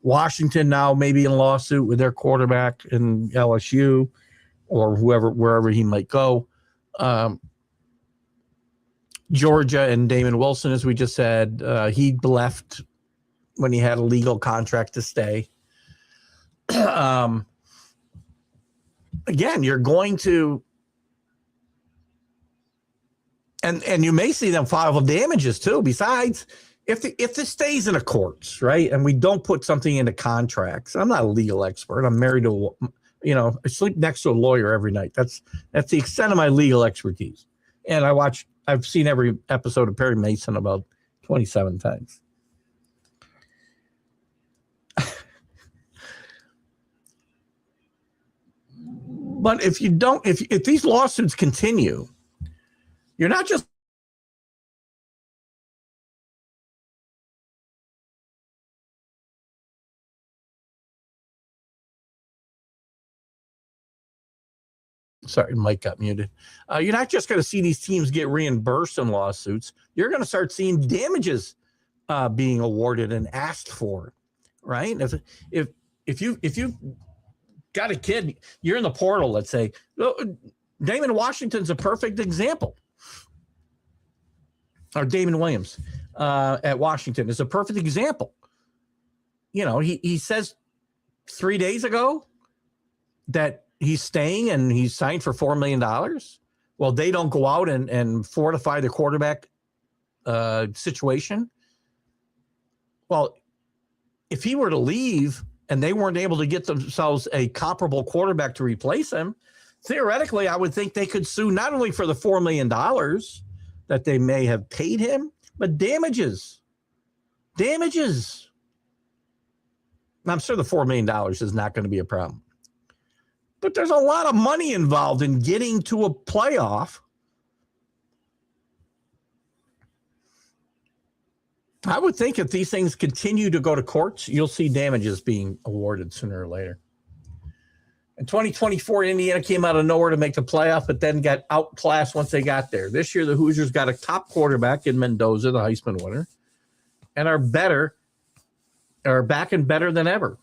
Speaker 1: Washington now maybe in a lawsuit with their quarterback in LSU or wherever he might go. Georgia and Damon Wilson, as we just said, he left when he had a legal contract to stay. Again, you're going to, and you may see them file damages too. Besides, if this stays in the courts, right, and we don't put something into contracts, I'm not a legal expert. I'm married to, I sleep next to a lawyer every night. That's the extent of my legal expertise. And I've seen every episode of Perry Mason about 27 times. But if these lawsuits continue, you're not just sorry, Mike got muted. You're not just going to see these teams get reimbursed in lawsuits. You're going to start seeing damages being awarded and asked for, right? If you got a kid, you're in the portal, let's say. Damon Washington's a perfect example. Or Damon Williams at Washington is a perfect example. He says 3 days ago that he's staying and he's signed for $4 million. Well, they don't go out and fortify the quarterback situation. Well, if he were to leave and they weren't able to get themselves a comparable quarterback to replace him, theoretically, I would think they could sue not only for the $4 million that they may have paid him, but damages. Damages. I'm sure the $4 million is not going to be a problem. But there's a lot of money involved in getting to a playoff. I would think if these things continue to go to courts, you'll see damages being awarded sooner or later. In 2024, Indiana came out of nowhere to make the playoff, but then got outclassed once they got there. This year, the Hoosiers got a top quarterback in Mendoza, the Heisman winner, and are back and better than ever.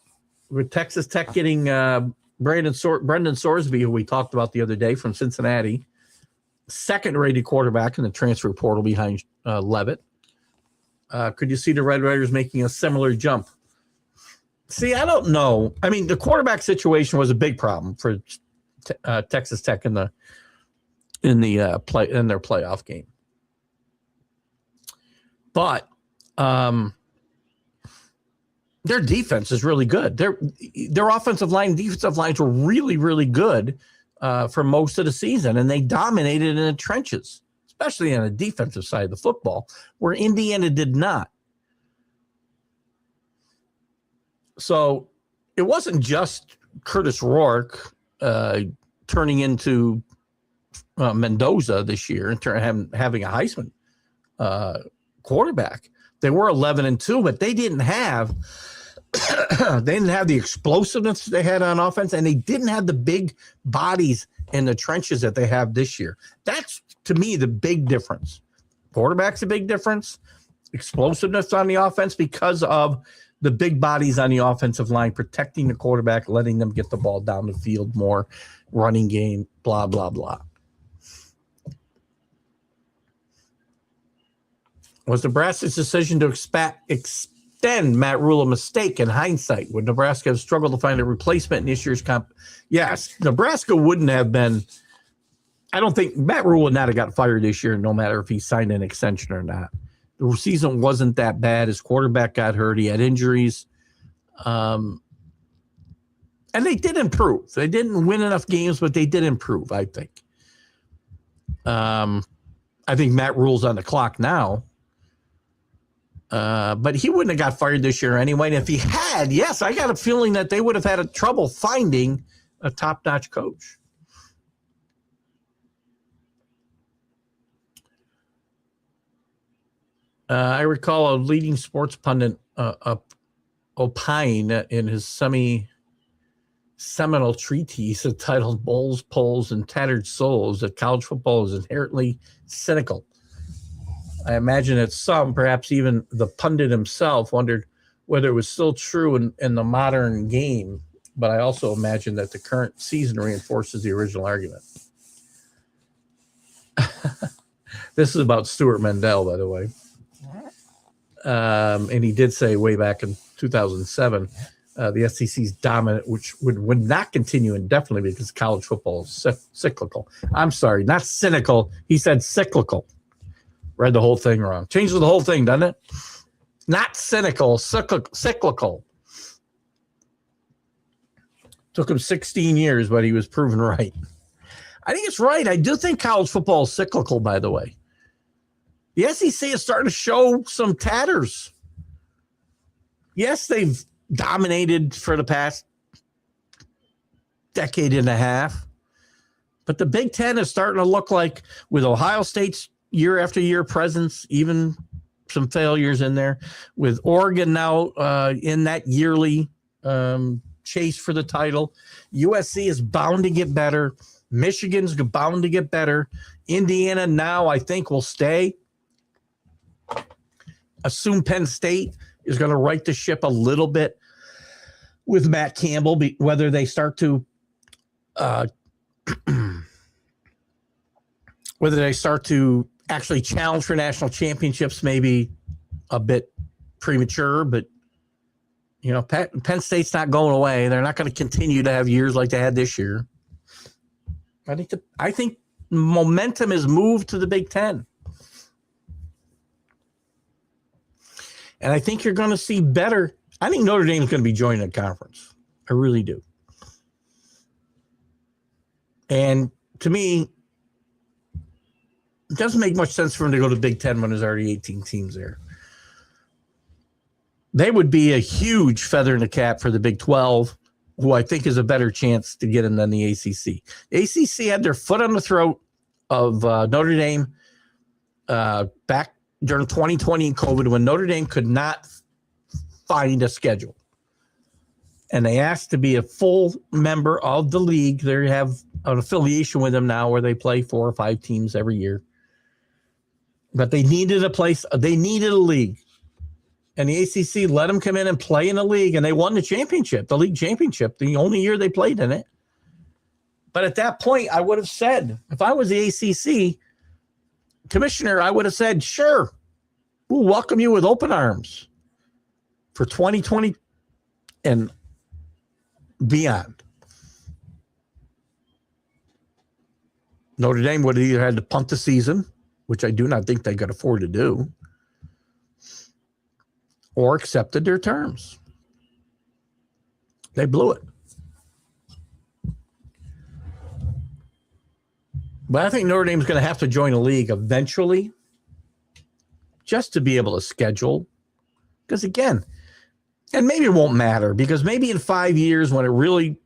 Speaker 1: With Texas Tech getting Brendan Sorsby, who we talked about the other day from Cincinnati, second-rated quarterback in the transfer portal behind Leavitt. Could you see the Red Raiders making a similar jump? See, I don't know. I mean, the quarterback situation was a big problem for Texas Tech in their playoff game. But their defense is really good. Their offensive line, defensive lines were really, really good for most of the season, and they dominated in the trenches, especially on the defensive side of the football, where Indiana did not. So it wasn't just Curtis Rourke turning into Mendoza this year and having a Heisman quarterback. They were 11-2, but they didn't have the explosiveness they had on offense, and they didn't have the big bodies in the trenches that they have this year. That's, to me, the big difference. Quarterback's a big difference. Explosiveness on the offense because of the big bodies on the offensive line, protecting the quarterback, letting them get the ball down the field more, running game, blah, blah, blah. Was Nebraska's decision to extend Matt Rule a mistake in hindsight? Would Nebraska have struggled to find a replacement in this year's comp? Yes, Nebraska wouldn't have been. I don't think Matt Rule would not have got fired this year, no matter if he signed an extension or not. The season wasn't that bad. His quarterback got hurt. He had injuries. And they did improve. They didn't win enough games, but they did improve, I think. I think Matt Rule's on the clock now. But he wouldn't have got fired this year anyway. And if he had, yes, I got a feeling that they would have had trouble finding a top-notch coach. I recall a leading sports pundit opine in his semi-final seminal treatise entitled Bowls, Polls, and Tattered Souls that college football is inherently cynical. I imagine that some, perhaps even the pundit himself, wondered whether it was still true in the modern game, but I also imagine that the current season reinforces the original argument. This is about Stuart Mendel, by the way. And he did say way back in 2007, the SEC's dominant, which would not continue indefinitely because college football is cyclical. I'm sorry, not cynical. He said cyclical. Read the whole thing wrong. Changes the whole thing, doesn't it? Not cynical, cyclical. Took him 16 years, but he was proven right. I think it's right. I do think college football is cyclical, by the way. The SEC is starting to show some tatters. Yes, they've dominated for the past decade and a half, but the Big Ten is starting to look like, with Ohio State's year after year presence, even some failures in there, with Oregon now in that yearly chase for the title. USC is bound to get better. Michigan's bound to get better. Indiana now, I think, will stay. Assume Penn State is going to right the ship a little bit with Matt Campbell, whether they start to actually challenge for national championships, maybe a bit premature, but you know, Penn State's not going away. They're not going to continue to have years like they had this year. I think momentum is moved to the Big Ten. And I think you're going to see better. I think Notre Dame is going to be joining the conference. I really do. And to me, it doesn't make much sense for them to go to Big Ten when there's already 18 teams there. They would be a huge feather in the cap for the Big 12, who I think is a better chance to get in than the ACC. The ACC had their foot on the throat of Notre Dame back during 2020 and COVID, when Notre Dame could not find a schedule. And they asked to be a full member of the league. They have an affiliation with them now where they play 4 or 5 teams every year. But they needed a place. They needed a league. And the ACC let them come in and play in the league, and they won the championship, the league championship, the only year they played in it. But at that point, I would have said, if I was the ACC commissioner, I would have said, sure, we'll welcome you with open arms for 2020 and beyond. Notre Dame would have either had to punt the season, which I do not think they could afford to do, or accepted their terms. They blew it. But I think Notre Dame's going to have to join a league eventually just to be able to schedule. Because again, and maybe it won't matter, because maybe in 5 years when it really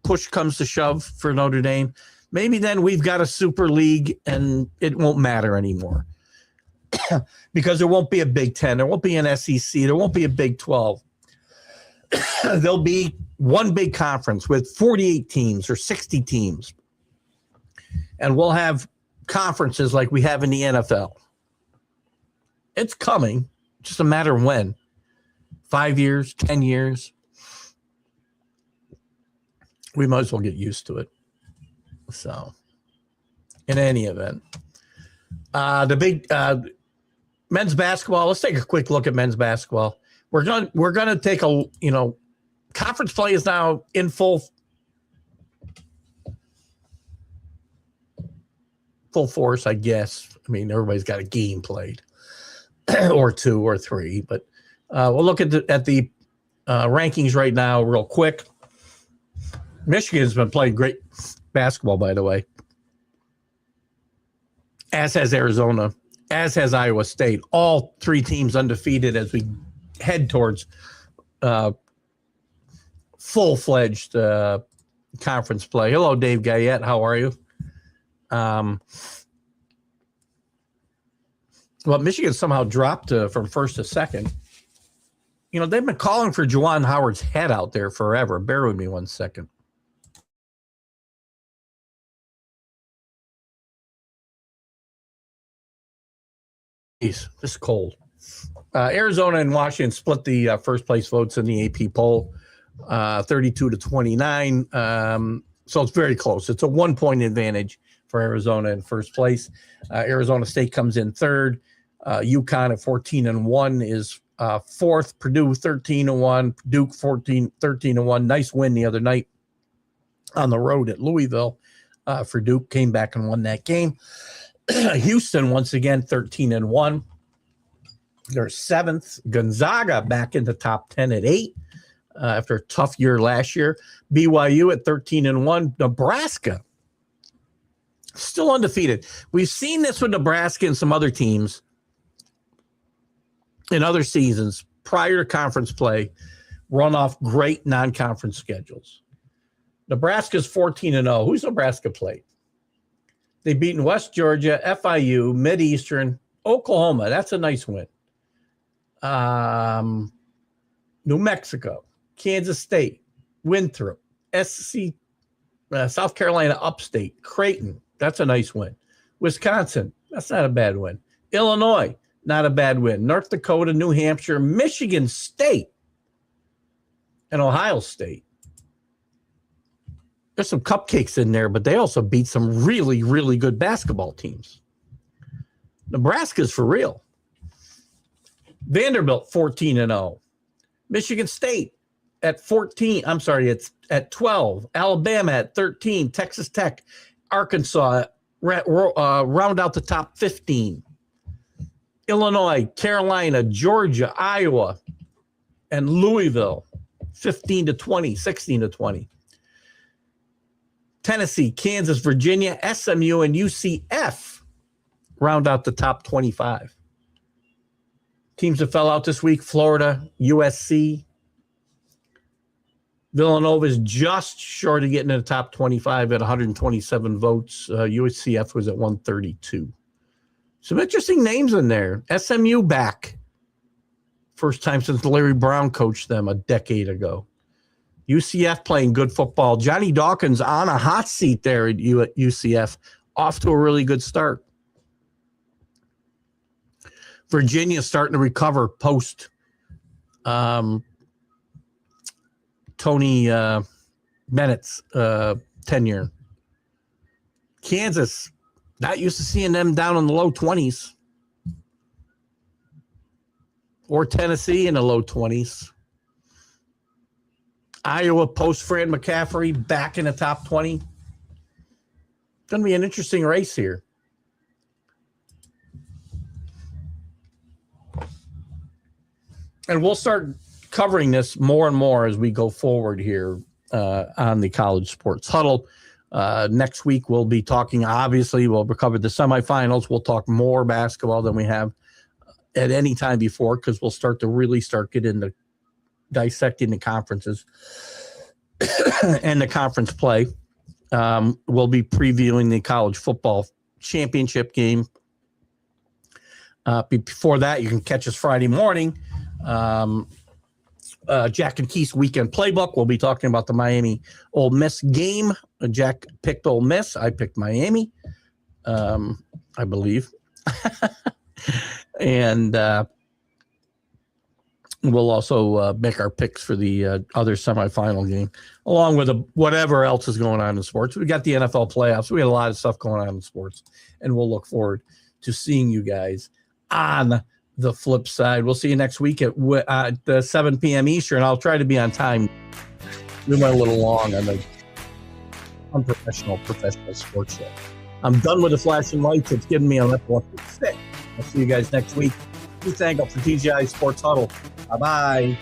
Speaker 1: push comes to shove for Notre Dame, maybe then we've got a super league and it won't matter anymore. Because there won't be a Big Ten, there won't be an SEC, there won't be a Big 12. There'll be one big conference with 48 teams or 60 teams. And we'll have conferences like we have in the NFL. It's coming, just a matter of when. 5 years, 10 years. We might as well get used to it. So, in any event, the big men's basketball. Let's take a quick look at men's basketball. We're gonna take a conference play is now in full force, I guess. I mean, everybody's got a game played, or 2 or 3. But we'll look at the rankings right now, real quick. Michigan's been playing great basketball, by the way, as has Arizona, as has Iowa State. All 3 teams undefeated as we head towards full-fledged conference play. Hello, Dave Guyette. How are you? Well, Michigan somehow dropped from first to second. You know, they've been calling for Juwan Howard's head out there forever. Bear with me 1 second. Jeez, this is cold. Arizona and Washington split the first place votes in the AP poll, 32-29. So it's very close. It's a 1 point advantage for Arizona in first place. Arizona State comes in third. UConn at 14-1 is fourth. Purdue 13-1. Duke 13-1. Nice win the other night on the road at Louisville for Duke. Came back and won that game. Houston once again 13-1. They're seventh. Gonzaga back in the top 10 at 8 after a tough year last year. BYU at 13-1. Nebraska still undefeated. We've seen this with Nebraska and some other teams in other seasons prior to conference play, run off great non-conference schedules. Nebraska's 14-0. Who's Nebraska played? They've beaten West Georgia, FIU, Mid-Eastern, Oklahoma. That's a nice win. New Mexico, Kansas State, Winthrop, SC, South Carolina Upstate, Creighton. That's a nice win. Wisconsin, that's not a bad win. Illinois, not a bad win. North Dakota, New Hampshire, Michigan State, and Ohio State. There's some cupcakes in there, but they also beat some really, really good basketball teams. Nebraska's for real. Vanderbilt 14-0. Michigan State at 14. I'm sorry, it's at 12. Alabama at 13. Texas Tech, Arkansas round out the top 15. Illinois, Carolina, Georgia, Iowa, and Louisville 15-20, 16-20. Tennessee, Kansas, Virginia, SMU, and UCF round out the top 25. Teams that fell out this week: Florida, USC. Villanova is just short of getting in the top 25 at 127 votes. UCF was at 132. Some interesting names in there. SMU back. First time since Larry Brown coached them a decade ago. UCF playing good football. Johnny Dawkins on a hot seat there at UCF. Off to a really good start. Virginia starting to recover post Tony Bennett's tenure. Kansas, not used to seeing them down in the low 20s. Or Tennessee in the low 20s. Iowa post Fran McCaffrey back in the top 20. It's going to be an interesting race here. And we'll start covering this more and more as we go forward here on the College Sports Huddle. Next week, we'll be talking, obviously, we'll cover the semifinals. We'll talk more basketball than we have at any time before because we'll start getting into dissecting the conferences and the conference play. We'll be previewing the college football championship game. Before that, you can catch us Friday morning. Jack and Keith's weekend playbook. We'll be talking about the Miami Ole Miss game. Jack picked Ole Miss. I picked Miami, I believe. And we'll also make our picks for the other semifinal game, along with whatever else is going on in sports. We got the NFL playoffs. We got a lot of stuff going on in sports, and we'll look forward to seeing you guys on the flip side. We'll see you next week at 7 p.m. Eastern. I'll try to be on time. We went a little long on the professional sports show. I'm done with the flashing lights. It's giving me an epileptic fit. I'll see you guys next week. Keith Engle for TGI Sports Huddle. Bye-bye.